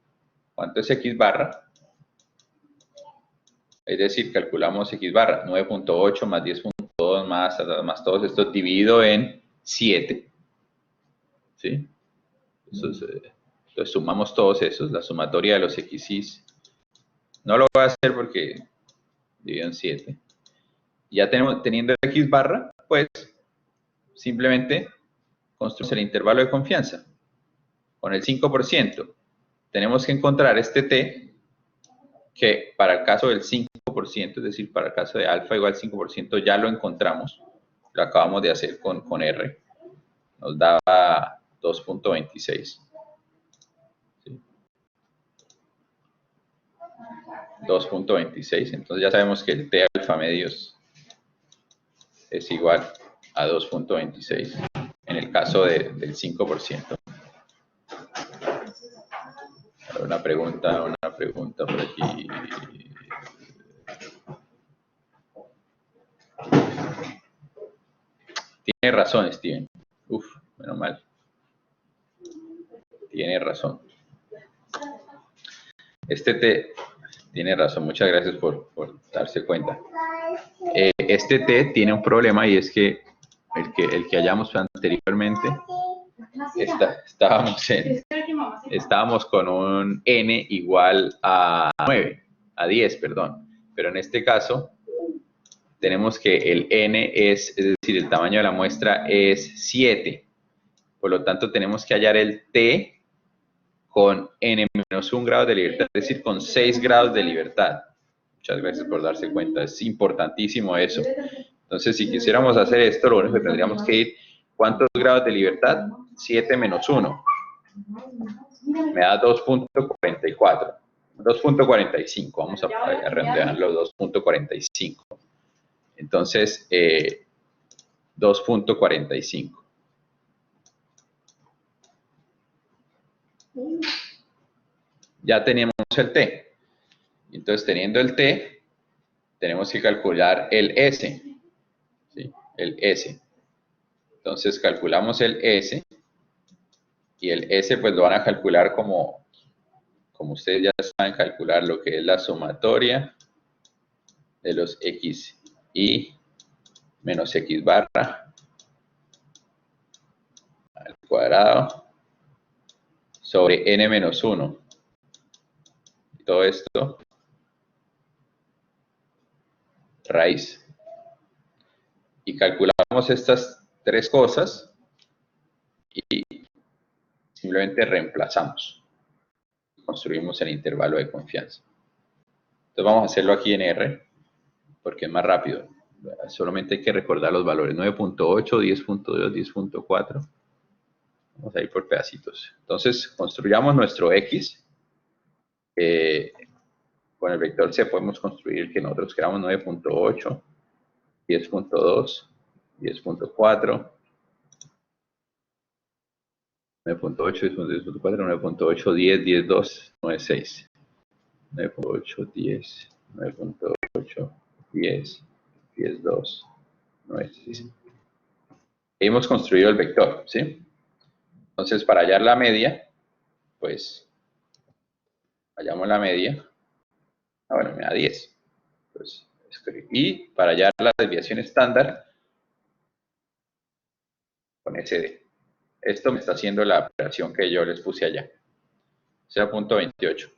cuánto es X barra. Es decir, calculamos X barra, 9.8 más 10.2 más todos estos dividido en 7. ¿Sí? Entonces sumamos todos esos, la sumatoria de los X's. No lo voy a hacer porque dividido en 7. Ya teniendo X barra, pues simplemente construimos el intervalo de confianza. Con el 5%, tenemos que encontrar este T, que para el caso del 5%, es decir, para el caso de alfa igual 5%, ya lo encontramos. Lo acabamos de hacer con R. Nos daba 2.26. ¿Sí? 2.26. Entonces ya sabemos que el T alfa medios es igual a 2.26 en el caso del 5%. Una pregunta. otra pregunta por aquí. Tiene razón, Steven. Uf, menos mal. Tiene razón. Tiene razón, muchas gracias por darse cuenta. Este T tiene un problema y es que el que hallamos anteriormente, estábamos con un n igual a 9, a 10, perdón. Pero en este caso, tenemos que el n es decir, el tamaño de la muestra es 7. Por lo tanto, tenemos que hallar el T con n-1 grados de libertad, es decir, con 6 grados de libertad. Muchas gracias por darse cuenta, es importantísimo eso. Entonces, si quisiéramos hacer esto, lo único que tendríamos que ir, ¿cuántos grados de libertad? 7 menos 1. Me da 2.44. 2.45, vamos a redondearlo, 2.45. Entonces, 2.45. Ya tenemos el T. Entonces, teniendo el T, tenemos que calcular el S. ¿Sí? El S. Entonces, calculamos el S. Y el S, pues lo van a calcular como ustedes ya saben calcular lo que es la sumatoria de los X y menos X barra al cuadrado sobre N menos 1. Y todo esto raíz. Y calculamos estas tres cosas y simplemente reemplazamos. Construimos el intervalo de confianza. Entonces vamos a hacerlo aquí en R, porque es más rápido. Solamente hay que recordar los valores. 9.8, 10.2, 10.4. Vamos a ir por pedacitos. Entonces, construyamos nuestro X. Con el vector C podemos construir el que nosotros queramos, 9.8, 10.2, 10.4, 9.8, 10.4, 9.8, 10, 10.2, 9.6. 9.8, 10, 9.8, 10, 10.2, 9.6. Hemos construido el vector, ¿sí? Entonces, para hallar la media, pues, hallamos la media. Bueno, me da 10. Pues, y para hallar la desviación estándar, con SD. Esto me está haciendo la operación que yo les puse allá. 0.28.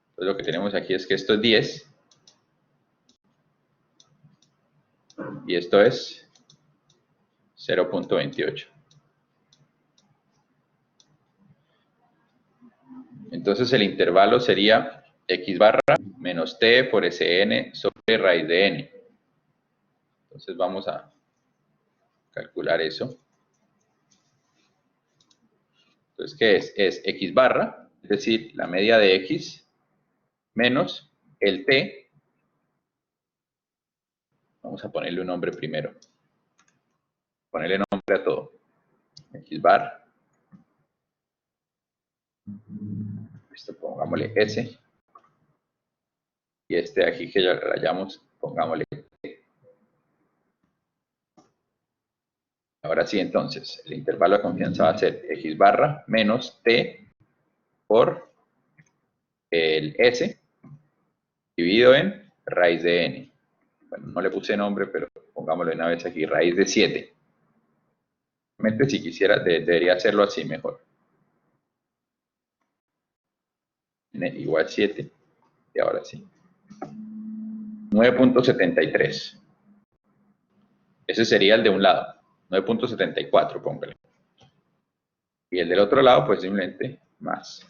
Entonces lo que tenemos aquí es que esto es 10. Y esto es 0.28. Entonces el intervalo sería x barra menos t por Sn sobre raíz de n. Entonces vamos a calcular eso. Entonces, ¿qué es? Es x barra, es decir, la media de x, menos el t. Vamos a ponerle un nombre primero. Ponerle nombre a todo. X bar. Esto pongámosle S. Y este de aquí que ya rayamos, pongámosle T. Ahora sí, entonces, el intervalo de confianza va a ser X barra menos T por el S dividido en raíz de N. Bueno, no le puse nombre, pero pongámoslo una vez aquí, raíz de 7. Realmente, si quisiera, debería hacerlo así mejor. N igual 7. Y ahora sí. 9.73. Ese sería el de un lado. 9.74, póngale. Y el del otro lado, pues simplemente más.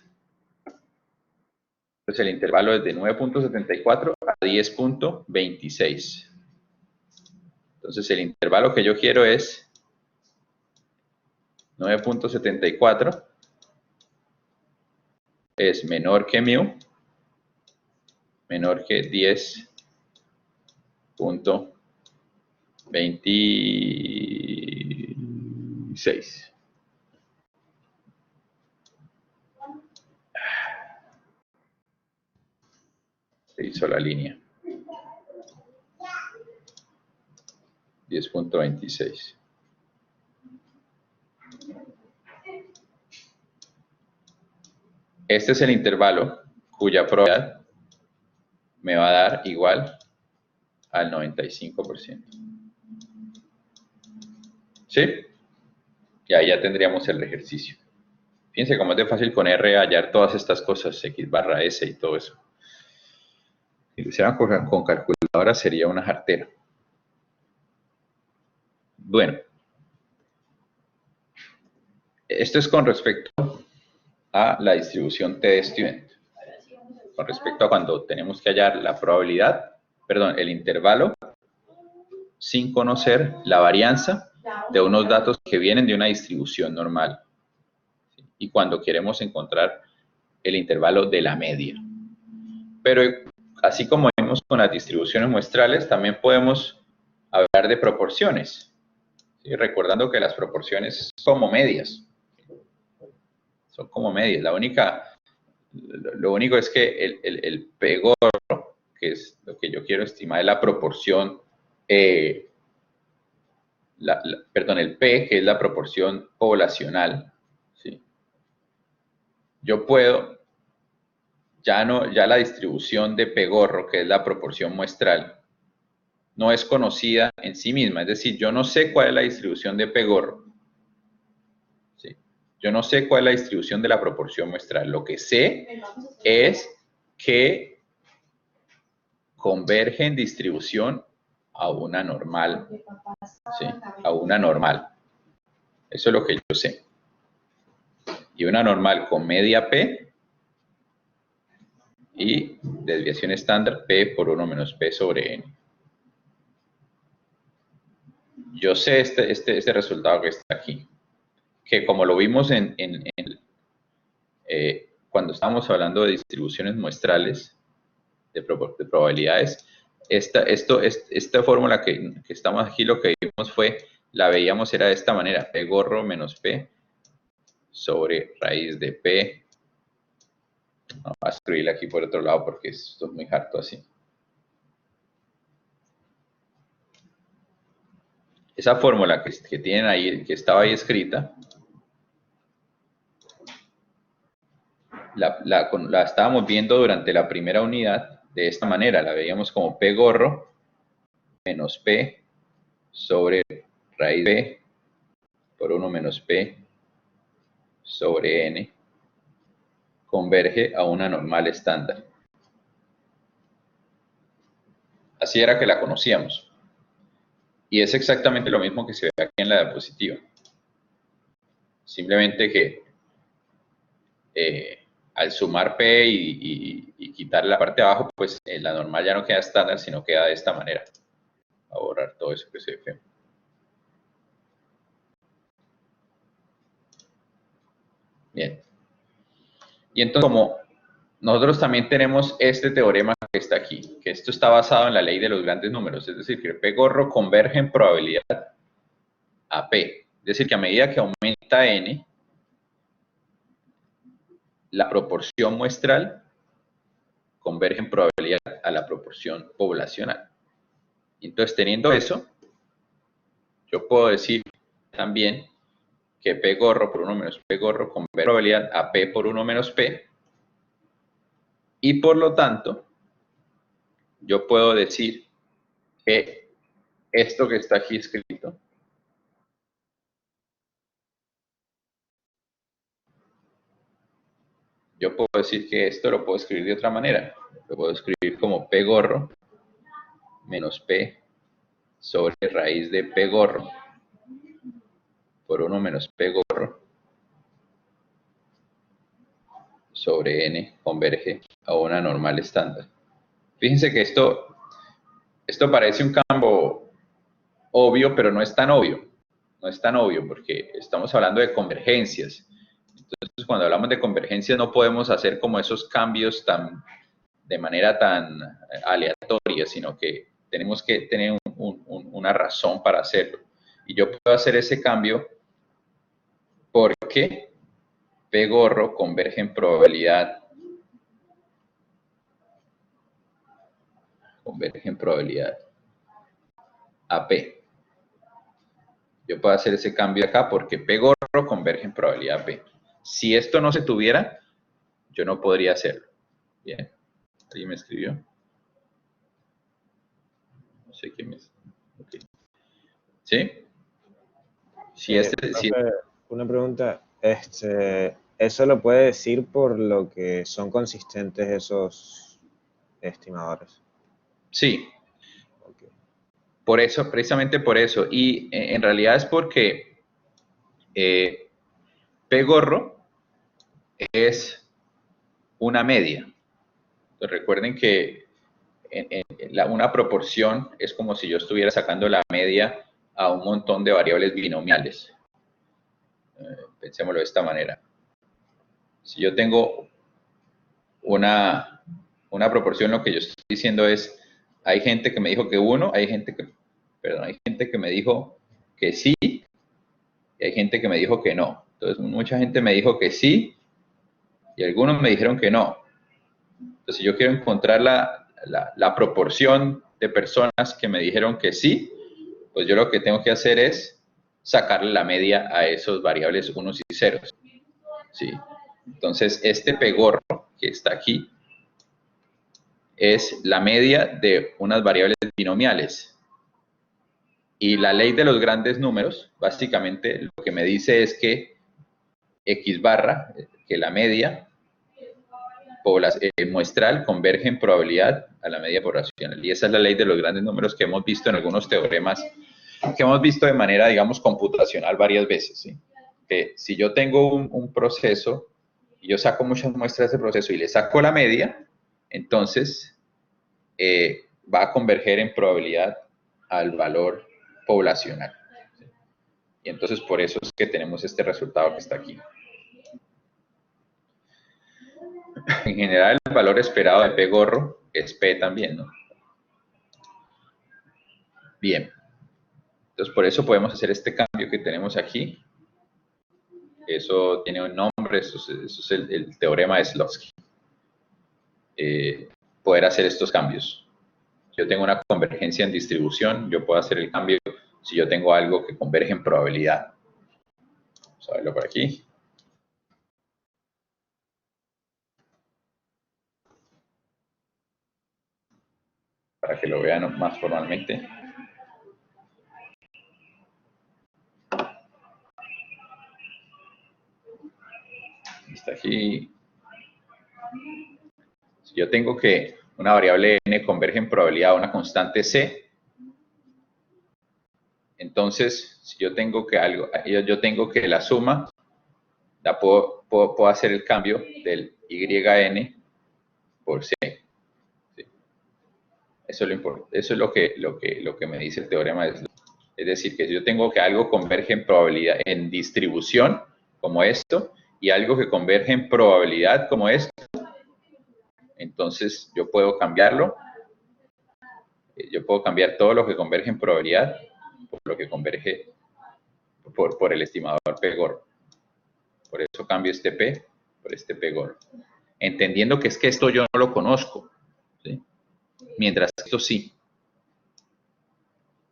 Entonces el intervalo es de 9.74 a 10.26. Entonces el intervalo que yo quiero es 9.74 es menor que mu, menor que 10.26. Se hizo la línea. 10.26. Este es el intervalo cuya probabilidad me va a dar igual al 95%. ¿Sí? Y ahí ya tendríamos el ejercicio. Fíjense cómo es de fácil con R hallar todas estas cosas, X barra S y todo eso. Si lo hicieran con calculadora sería una jartera. Bueno, esto es con respecto a la distribución T de student. Con respecto a cuando tenemos que hallar la probabilidad, perdón, el intervalo, sin conocer la varianza de unos datos que vienen de una distribución normal. Y cuando queremos encontrar el intervalo de la media. Pero así como vimos con las distribuciones muestrales, también podemos hablar de proporciones. ¿Sí? Recordando que las proporciones son como medias. Son como medias. Lo único es que el P gorro, que es lo que yo quiero estimar, es la proporción, perdón, el P, que es la proporción poblacional. ¿Sí? Yo puedo, ya la distribución de P gorro, que es la proporción muestral, no es conocida en sí misma. Es decir, yo no sé cuál es la distribución de P gorro. ¿Sí? Yo no sé cuál es la distribución de la proporción muestral. Lo que sé es que converge en distribución a una normal. ¿Sí? A una normal. Eso es lo que yo sé. Y una normal con media P y desviación estándar P por 1 menos P sobre N. Yo sé este resultado que está aquí, que como lo vimos cuando estábamos hablando de distribuciones muestrales, de probabilidades, esta fórmula que estamos aquí, lo que vimos la veíamos era de esta manera, P gorro menos P sobre raíz de P. No, voy a escribirla aquí por otro lado porque esto es muy harto así. Esa fórmula que tienen ahí, que estaba ahí escrita, la estábamos viendo durante la primera unidad de esta manera. La veíamos como P gorro menos P sobre raíz P por 1 menos P sobre N converge a una normal estándar. Así era que la conocíamos. Y es exactamente lo mismo que se ve aquí en la diapositiva. Simplemente que al sumar P y quitar la parte de abajo, pues la normal ya no queda estándar, sino queda de esta manera. Voy a borrar todo eso que se ve feo. Bien. Y entonces, como nosotros también tenemos este teorema que está aquí, que esto está basado en la ley de los grandes números, es decir, que P gorro converge en probabilidad a P. Es decir, que a medida que aumenta N, la proporción muestral converge en probabilidad a la proporción poblacional. Y entonces, teniendo eso, yo puedo decir también que P gorro por 1 menos P gorro converge en probabilidad a P por 1 menos P, y por lo tanto, yo puedo decir que esto que está aquí escrito yo puedo decir que esto lo puedo escribir de otra manera. Lo puedo escribir como P gorro menos P sobre raíz de P gorro por 1 menos P gorro sobre N converge a una normal estándar. Fíjense que esto parece un campo obvio, pero no es tan obvio. No es tan obvio porque estamos hablando de convergencias. Entonces, cuando hablamos de convergencias no podemos hacer como esos cambios de manera tan aleatoria, sino que tenemos que tener una razón para hacerlo. Y yo puedo hacer ese cambio porque P gorro converge en probabilidad converge en probabilidad a P. Yo puedo hacer ese cambio acá porque P gorro converge en probabilidad a P. Si esto no se tuviera, yo no podría hacerlo. Bien, ¿alguien me escribió? No sé quién me... Okay. ¿Sí?
Profe, una pregunta, ¿eso lo puede decir por lo que son consistentes esos estimadores?
Sí.
Okay.
Por eso, precisamente por eso. Y en realidad es porque P gorro es una media. Entonces, recuerden que una proporción es como si yo estuviera sacando la media a un montón de variables binomiales. Pensémoslo de esta manera. Si yo tengo una proporción, lo que yo estoy diciendo es, hay gente que me dijo que 1, hay gente que me dijo que sí, y hay gente que me dijo que no. Entonces, mucha gente me dijo que sí, y algunos me dijeron que no. Entonces, si yo quiero encontrar la proporción de personas que me dijeron que sí, pues yo lo que tengo que hacer es sacarle la media a esos variables unos y ceros. ¿Sí? Entonces, este P gorro que está aquí es la media de unas variables binomiales. Y la ley de los grandes números, básicamente, lo que me dice es que X barra, que la media muestral converge en probabilidad a la media poblacional. Y esa es la ley de los grandes números que hemos visto en algunos teoremas, que hemos visto de manera, digamos, computacional varias veces. ¿Sí? Que si yo tengo un proceso y yo saco muchas muestras de ese proceso y le saco la media, entonces va a converger en probabilidad al valor poblacional. ¿Sí? Y entonces por eso es que tenemos este resultado que está aquí. En general, el valor esperado de P gorro es P también, ¿no? Bien. Entonces, por eso podemos hacer este cambio que tenemos aquí. Eso tiene un nombre, eso es el teorema de Slotsky. Poder hacer estos cambios. Si yo tengo una convergencia en distribución, yo puedo hacer el cambio si yo tengo algo que converge en probabilidad. Vamos a verlo por aquí. Para que lo vean más formalmente. Está aquí. Si yo tengo que una variable n converge en probabilidad a una constante c, entonces si yo tengo que yo tengo que la suma, puedo hacer el cambio del yn por c. ¿Sí? Eso es lo que me dice el teorema de Slotsky. Es decir, que si yo tengo que algo converge en probabilidad, en distribución, como esto, y algo que converge en probabilidad, como esto, entonces yo puedo cambiarlo. Yo puedo cambiar todo lo que converge en probabilidad por lo que converge por el estimador P gorro. Por eso cambio este P por este P gorro. Entendiendo que es que esto yo no lo conozco, ¿sí? Mientras que esto sí.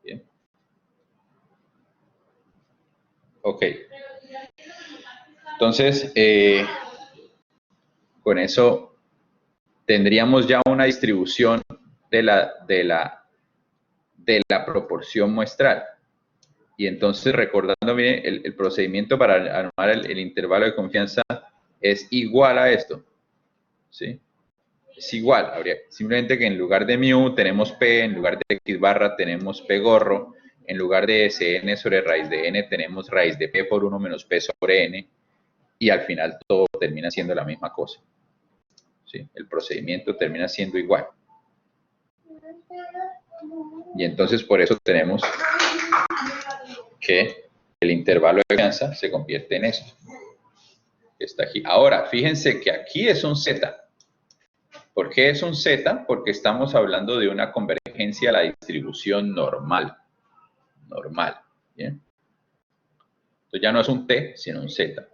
Bien. Ok. Entonces, con eso tendríamos ya una distribución de la proporción muestral. Y entonces, recordando bien, el procedimiento para armar el intervalo de confianza es igual a esto. ¿Sí? Es igual. Simplemente que en lugar de mu tenemos P, en lugar de X barra tenemos P gorro, en lugar de Sn sobre raíz de n tenemos raíz de P por 1 menos P sobre n, y al final todo termina siendo la misma cosa. ¿Sí? El procedimiento termina siendo igual. Y entonces por eso tenemos que el intervalo de confianza se convierte en esto. Que está aquí. Ahora, fíjense que aquí es un Z. ¿Por qué es un Z? Porque estamos hablando de una convergencia a la distribución normal. Normal. ¿Bien? Entonces ya no es un T, sino un Z.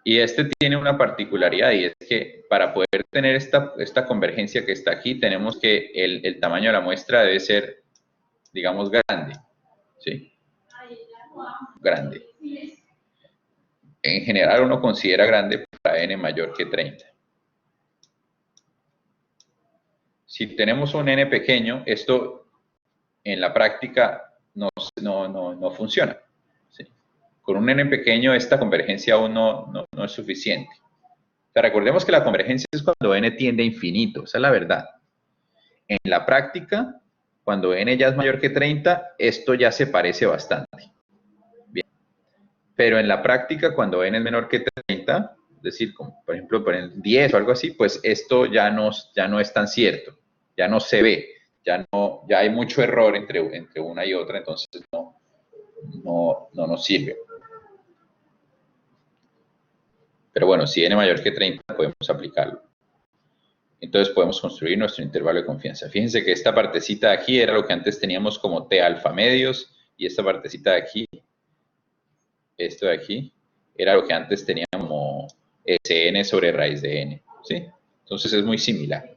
Y este tiene una particularidad y es que para poder tener esta convergencia que está aquí, tenemos que el tamaño de la muestra debe ser, digamos, grande. ¿Sí? Grande. En general uno considera grande para n mayor que 30. Si tenemos un n pequeño, esto en la práctica no funciona. ¿Sí? Con un n pequeño esta convergencia aún no es suficiente. O sea, recordemos que la convergencia es cuando n tiende a infinito, esa es la verdad. En la práctica, cuando n ya es mayor que 30, esto ya se parece bastante. Bien. Pero en la práctica, cuando n es menor que 30, es decir, como por ejemplo por el 10 o algo así, pues esto ya no es tan cierto, ya no se ve, ya hay mucho error entre una y otra, entonces no nos sirve. Pero bueno, si n mayor que 30 podemos aplicarlo. Entonces podemos construir nuestro intervalo de confianza. Fíjense que esta partecita de aquí era lo que antes teníamos como T alfa medios, y esta partecita de aquí, esto de aquí, era lo que antes teníamos como Sn sobre raíz de n. ¿Sí? Entonces es muy similar.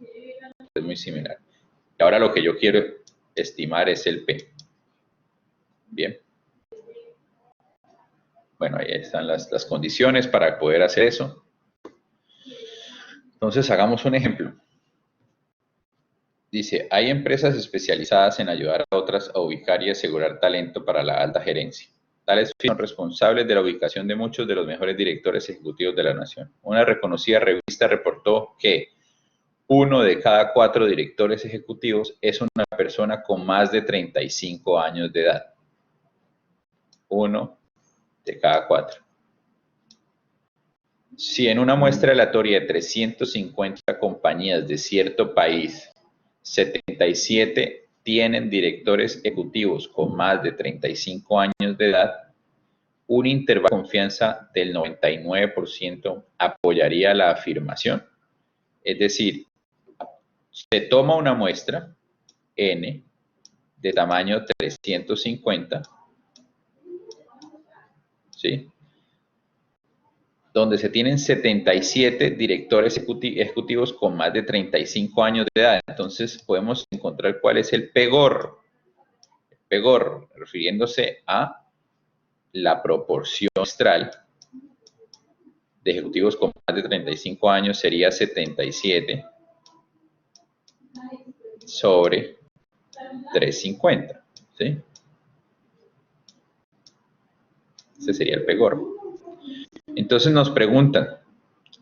Es muy similar. Y ahora lo que yo quiero estimar es el P. Bien. Bueno, ahí están las condiciones para poder hacer eso. Entonces hagamos un ejemplo. Dice, hay empresas especializadas en ayudar a otras a ubicar y asegurar talento para la alta gerencia. Tales son responsables de la ubicación de muchos de los mejores directores ejecutivos de la nación. Una reconocida revista reportó que 1 de cada 4 directores ejecutivos es una persona con más de 35 años de edad. 1 de cada 4. Si en una muestra aleatoria de 350 compañías de cierto país, 77 tienen directores ejecutivos con más de 35 años de edad, un intervalo de confianza del 99% apoyaría la afirmación. Es decir, se toma una muestra, N, de tamaño 350, ¿sí?, donde se tienen 77 directores ejecutivos con más de 35 años de edad. Entonces podemos encontrar cuál es el PEGOR. El PEGOR, refiriéndose a la proporción muestral de ejecutivos con más de 35 años, sería 77 sobre 350. ¿Sí? Ese sería el PEGOR. Entonces nos preguntan,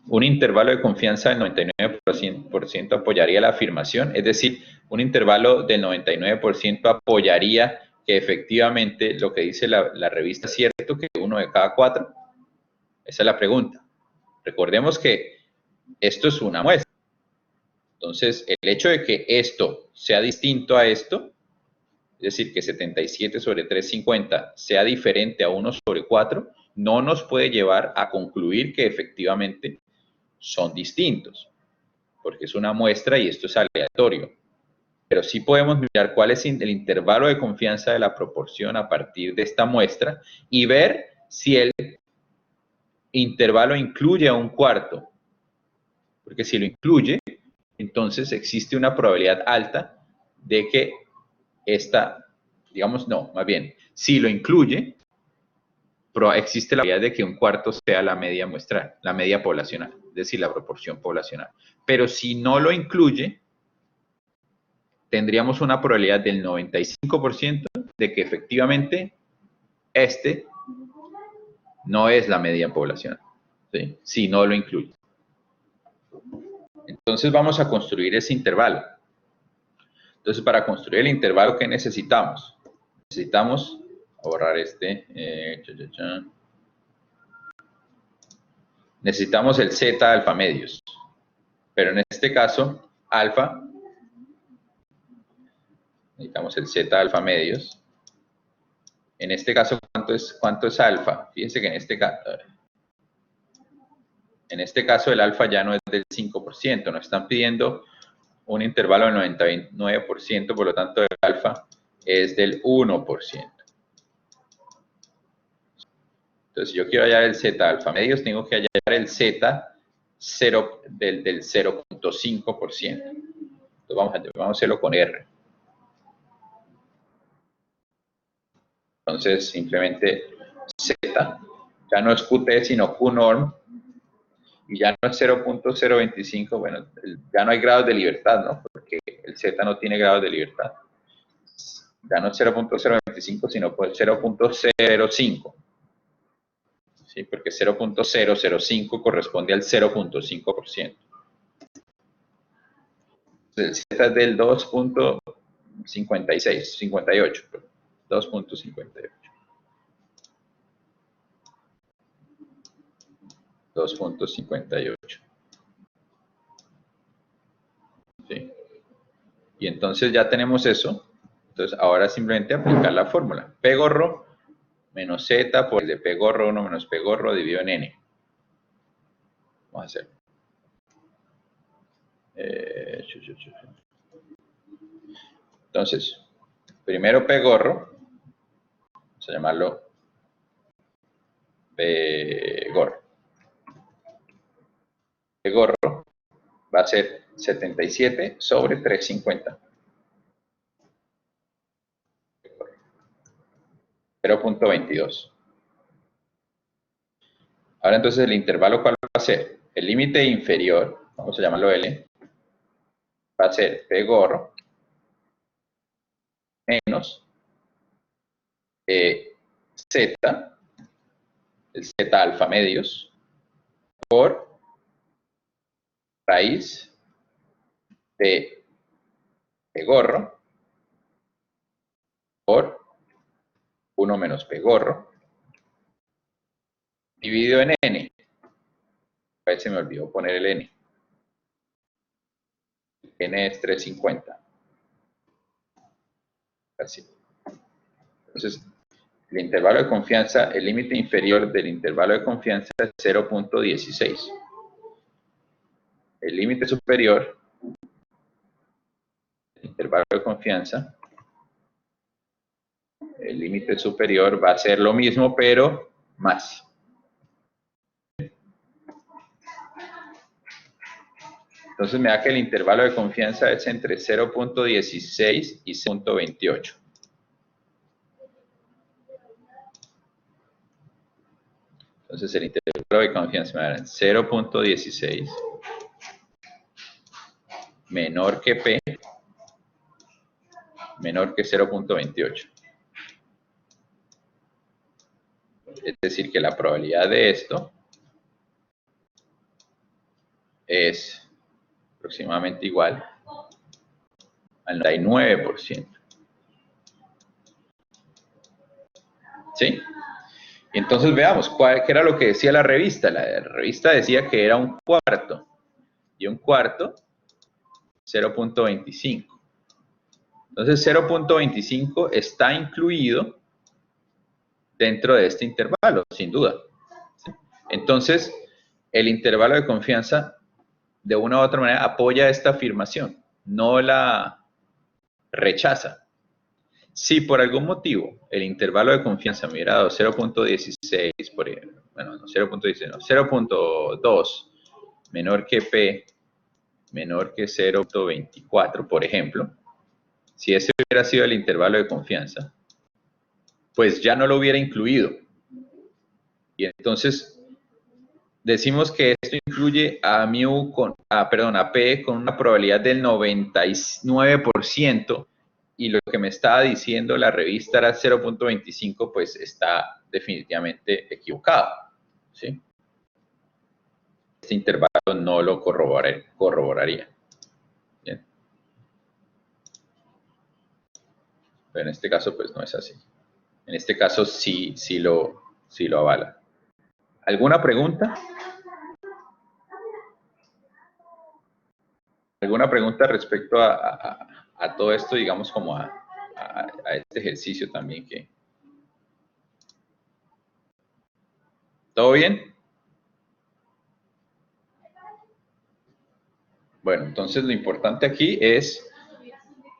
¿un intervalo de confianza del 99% apoyaría la afirmación? Es decir, un intervalo del 99% apoyaría que efectivamente lo que dice la revista es cierto, que 1 de cada 4. Esa es la pregunta. Recordemos que esto es una muestra. Entonces, el hecho de que esto sea distinto a esto, es decir, que 77 sobre 350 sea diferente a 1 sobre 4, no nos puede llevar a concluir que efectivamente son distintos, porque es una muestra y esto es aleatorio. Pero sí podemos mirar cuál es el intervalo de confianza de la proporción a partir de esta muestra y ver si el intervalo incluye a un cuarto. Porque si lo incluye, entonces existe una probabilidad alta de que más bien, si lo incluye, existe la probabilidad de que un cuarto sea la media muestral, la media poblacional, es decir, la proporción poblacional. Pero si no lo incluye, tendríamos una probabilidad del 95% de que efectivamente este no es la media poblacional, ¿sí?, si no lo incluye. Entonces vamos a construir ese intervalo. Entonces, para construir el intervalo, ¿qué necesitamos? Necesitamos borrar necesitamos el Z alfa medios. Pero en este caso, alfa, necesitamos el Z alfa medios. En este caso, ¿cuánto es alfa? Fíjense que en este caso el alfa ya no es del 5%, nos están pidiendo un intervalo del 99%, por lo tanto el alfa es del 1%. Entonces, si yo quiero hallar el Z alfa medios, tengo que hallar el Z del 0.5%. Entonces, vamos a hacerlo con R. Entonces, simplemente Z, ya no es QT, sino QNorm, y ya no es 0.025, bueno, ya no hay grados de libertad, ¿no? Porque el Z no tiene grados de libertad. Ya no es 0.025, sino pues 0.05. ¿Sí? Porque 0.005 corresponde al 0.5%. El Z es del 2.56, 58, 2.58. 2.58. ¿Sí? Y entonces ya tenemos eso. Entonces ahora simplemente aplicar la fórmula. P gorro menos Z por el de P gorro 1 menos P gorro dividido en N. Vamos a hacerlo. Entonces, primero P gorro. Vamos a llamarlo P gorro. P gorro va a ser 77 sobre 350. 0.22. Ahora entonces el intervalo, ¿cuál va a ser? El límite inferior, vamos a llamarlo L, va a ser P gorro menos Z, el Z alfa medios, por raíz de P gorro por 1 menos P gorro dividido en N. A ver, se me olvidó poner el N. N es 350. Así. Entonces, el intervalo de confianza, el límite inferior del intervalo de confianza es 0.16. El límite superior del intervalo de confianza, el límite superior va a ser lo mismo, pero más. Entonces me da que el intervalo de confianza es entre 0.16 y 0.28. Entonces el intervalo de confianza me da 0.16 menor que P, menor que 0.28. Es decir, que la probabilidad de esto es aproximadamente igual al 99%. ¿Sí? Y entonces veamos, ¿qué era lo que decía la revista? La revista decía que era un cuarto. Y un cuarto, 0.25. Entonces 0.25 está incluido dentro de este intervalo, sin duda. ¿Sí? Entonces, el intervalo de confianza, de una u otra manera, apoya esta afirmación, no la rechaza. Si por algún motivo el intervalo de confianza me hubiera dado 0.16, por ejemplo, bueno, no 0.16, no, 0.2 menor que P, menor que 0.24, por ejemplo, si ese hubiera sido el intervalo de confianza, pues ya no lo hubiera incluido. Y entonces decimos que esto incluye a P con una probabilidad del 99%, y lo que me estaba diciendo la revista era 0.25, pues está definitivamente equivocado. ¿Sí? Este intervalo no lo corroboraría. ¿Bien? Pero en este caso, pues no es así. En este caso sí lo avala. ¿Alguna pregunta? ¿Alguna pregunta respecto a todo esto, digamos, como a este ejercicio también? ¿Todo bien? Bueno, entonces lo importante aquí es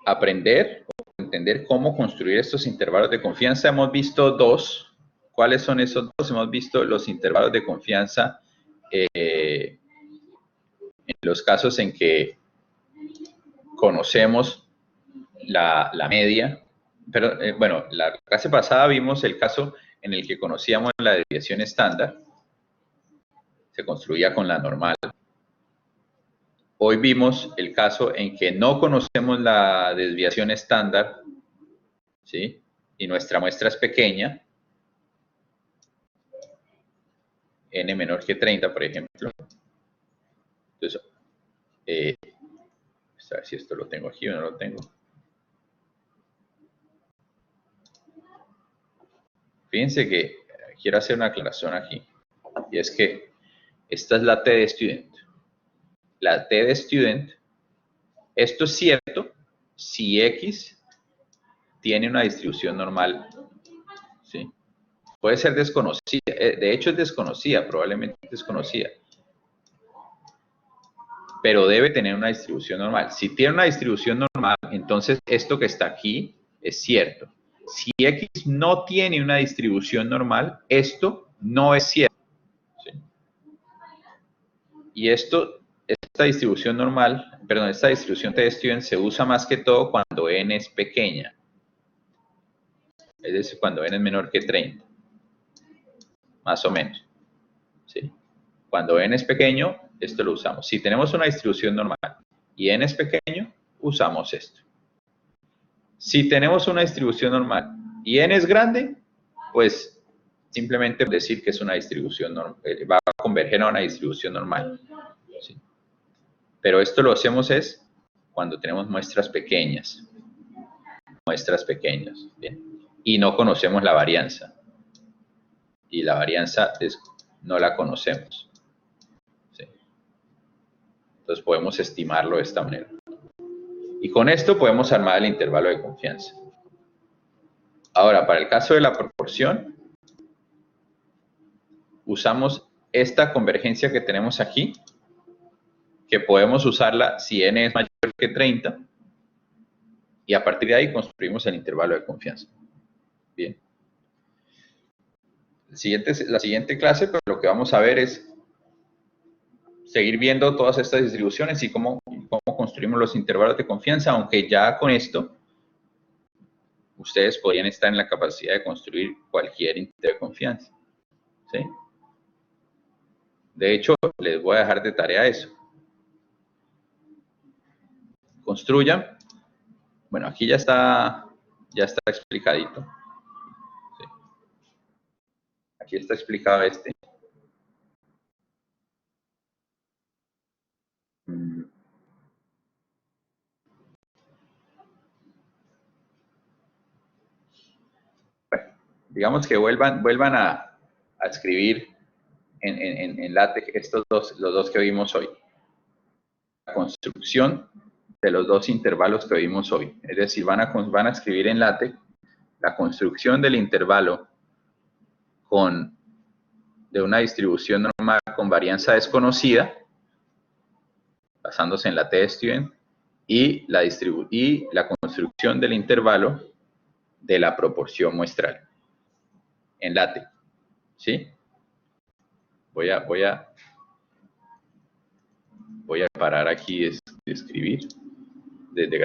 aprender o entender cómo construir estos intervalos de confianza. Hemos visto dos. ¿Cuáles son esos dos? Hemos visto los intervalos de confianza en los casos en que conocemos la media. Pero, bueno, la clase pasada vimos el caso en el que conocíamos la desviación estándar, se construía con la normal. Hoy vimos el caso en que no conocemos la desviación estándar, ¿sí? Y nuestra muestra es pequeña, n menor que 30, por ejemplo. Entonces, a ver si esto lo tengo aquí o no lo tengo. Fíjense que quiero hacer una aclaración aquí, y es que esta es la T de student. La T de student, esto es cierto si X tiene una distribución normal, ¿sí? Puede ser desconocida, de hecho es desconocida, probablemente desconocida, pero debe tener una distribución normal. Si tiene una distribución normal, entonces esto que está aquí es cierto. Si X no tiene una distribución normal, esto no es cierto, ¿sí? Y esta distribución normal, perdón, esta distribución de student se usa más que todo cuando n es pequeña, es decir, cuando n es menor que 30, más o menos, ¿sí? Cuando n es pequeño, esto lo usamos. Si tenemos una distribución normal y n es pequeño, usamos esto. Si tenemos una distribución normal y n es grande, pues simplemente decir que es una distribución normal, va a converger a una distribución normal, ¿sí? Pero esto lo hacemos es cuando tenemos muestras pequeñas, ¿bien? Y no conocemos la varianza. Y la varianza no la conocemos, ¿sí? Entonces podemos estimarlo de esta manera. Y con esto podemos armar el intervalo de confianza. Ahora, para el caso de la proporción, usamos esta convergencia que tenemos aquí, que podemos usarla si n es mayor que 30, y a partir de ahí construimos el intervalo de confianza. Bien. La siguiente clase, pues, lo que vamos a ver es seguir viendo todas estas distribuciones y cómo construimos los intervalos de confianza, aunque ya con esto ustedes podrían estar en la capacidad de construir cualquier intervalo de confianza, ¿sí? De hecho, les voy a dejar de tarea eso. Construyan. Bueno, aquí ya está explicadito, ¿sí? Aquí está explicado este. Bueno, digamos que vuelvan a escribir en LaTeX los dos que vimos hoy. La construcción de los dos intervalos que vimos hoy. Es decir, van a escribir en LaTeX la construcción del intervalo de una distribución normal con varianza desconocida, basándose en la T de student, y la construcción del intervalo de la proporción muestral en LaTeX, ¿sí? Voy a parar aquí de escribir desde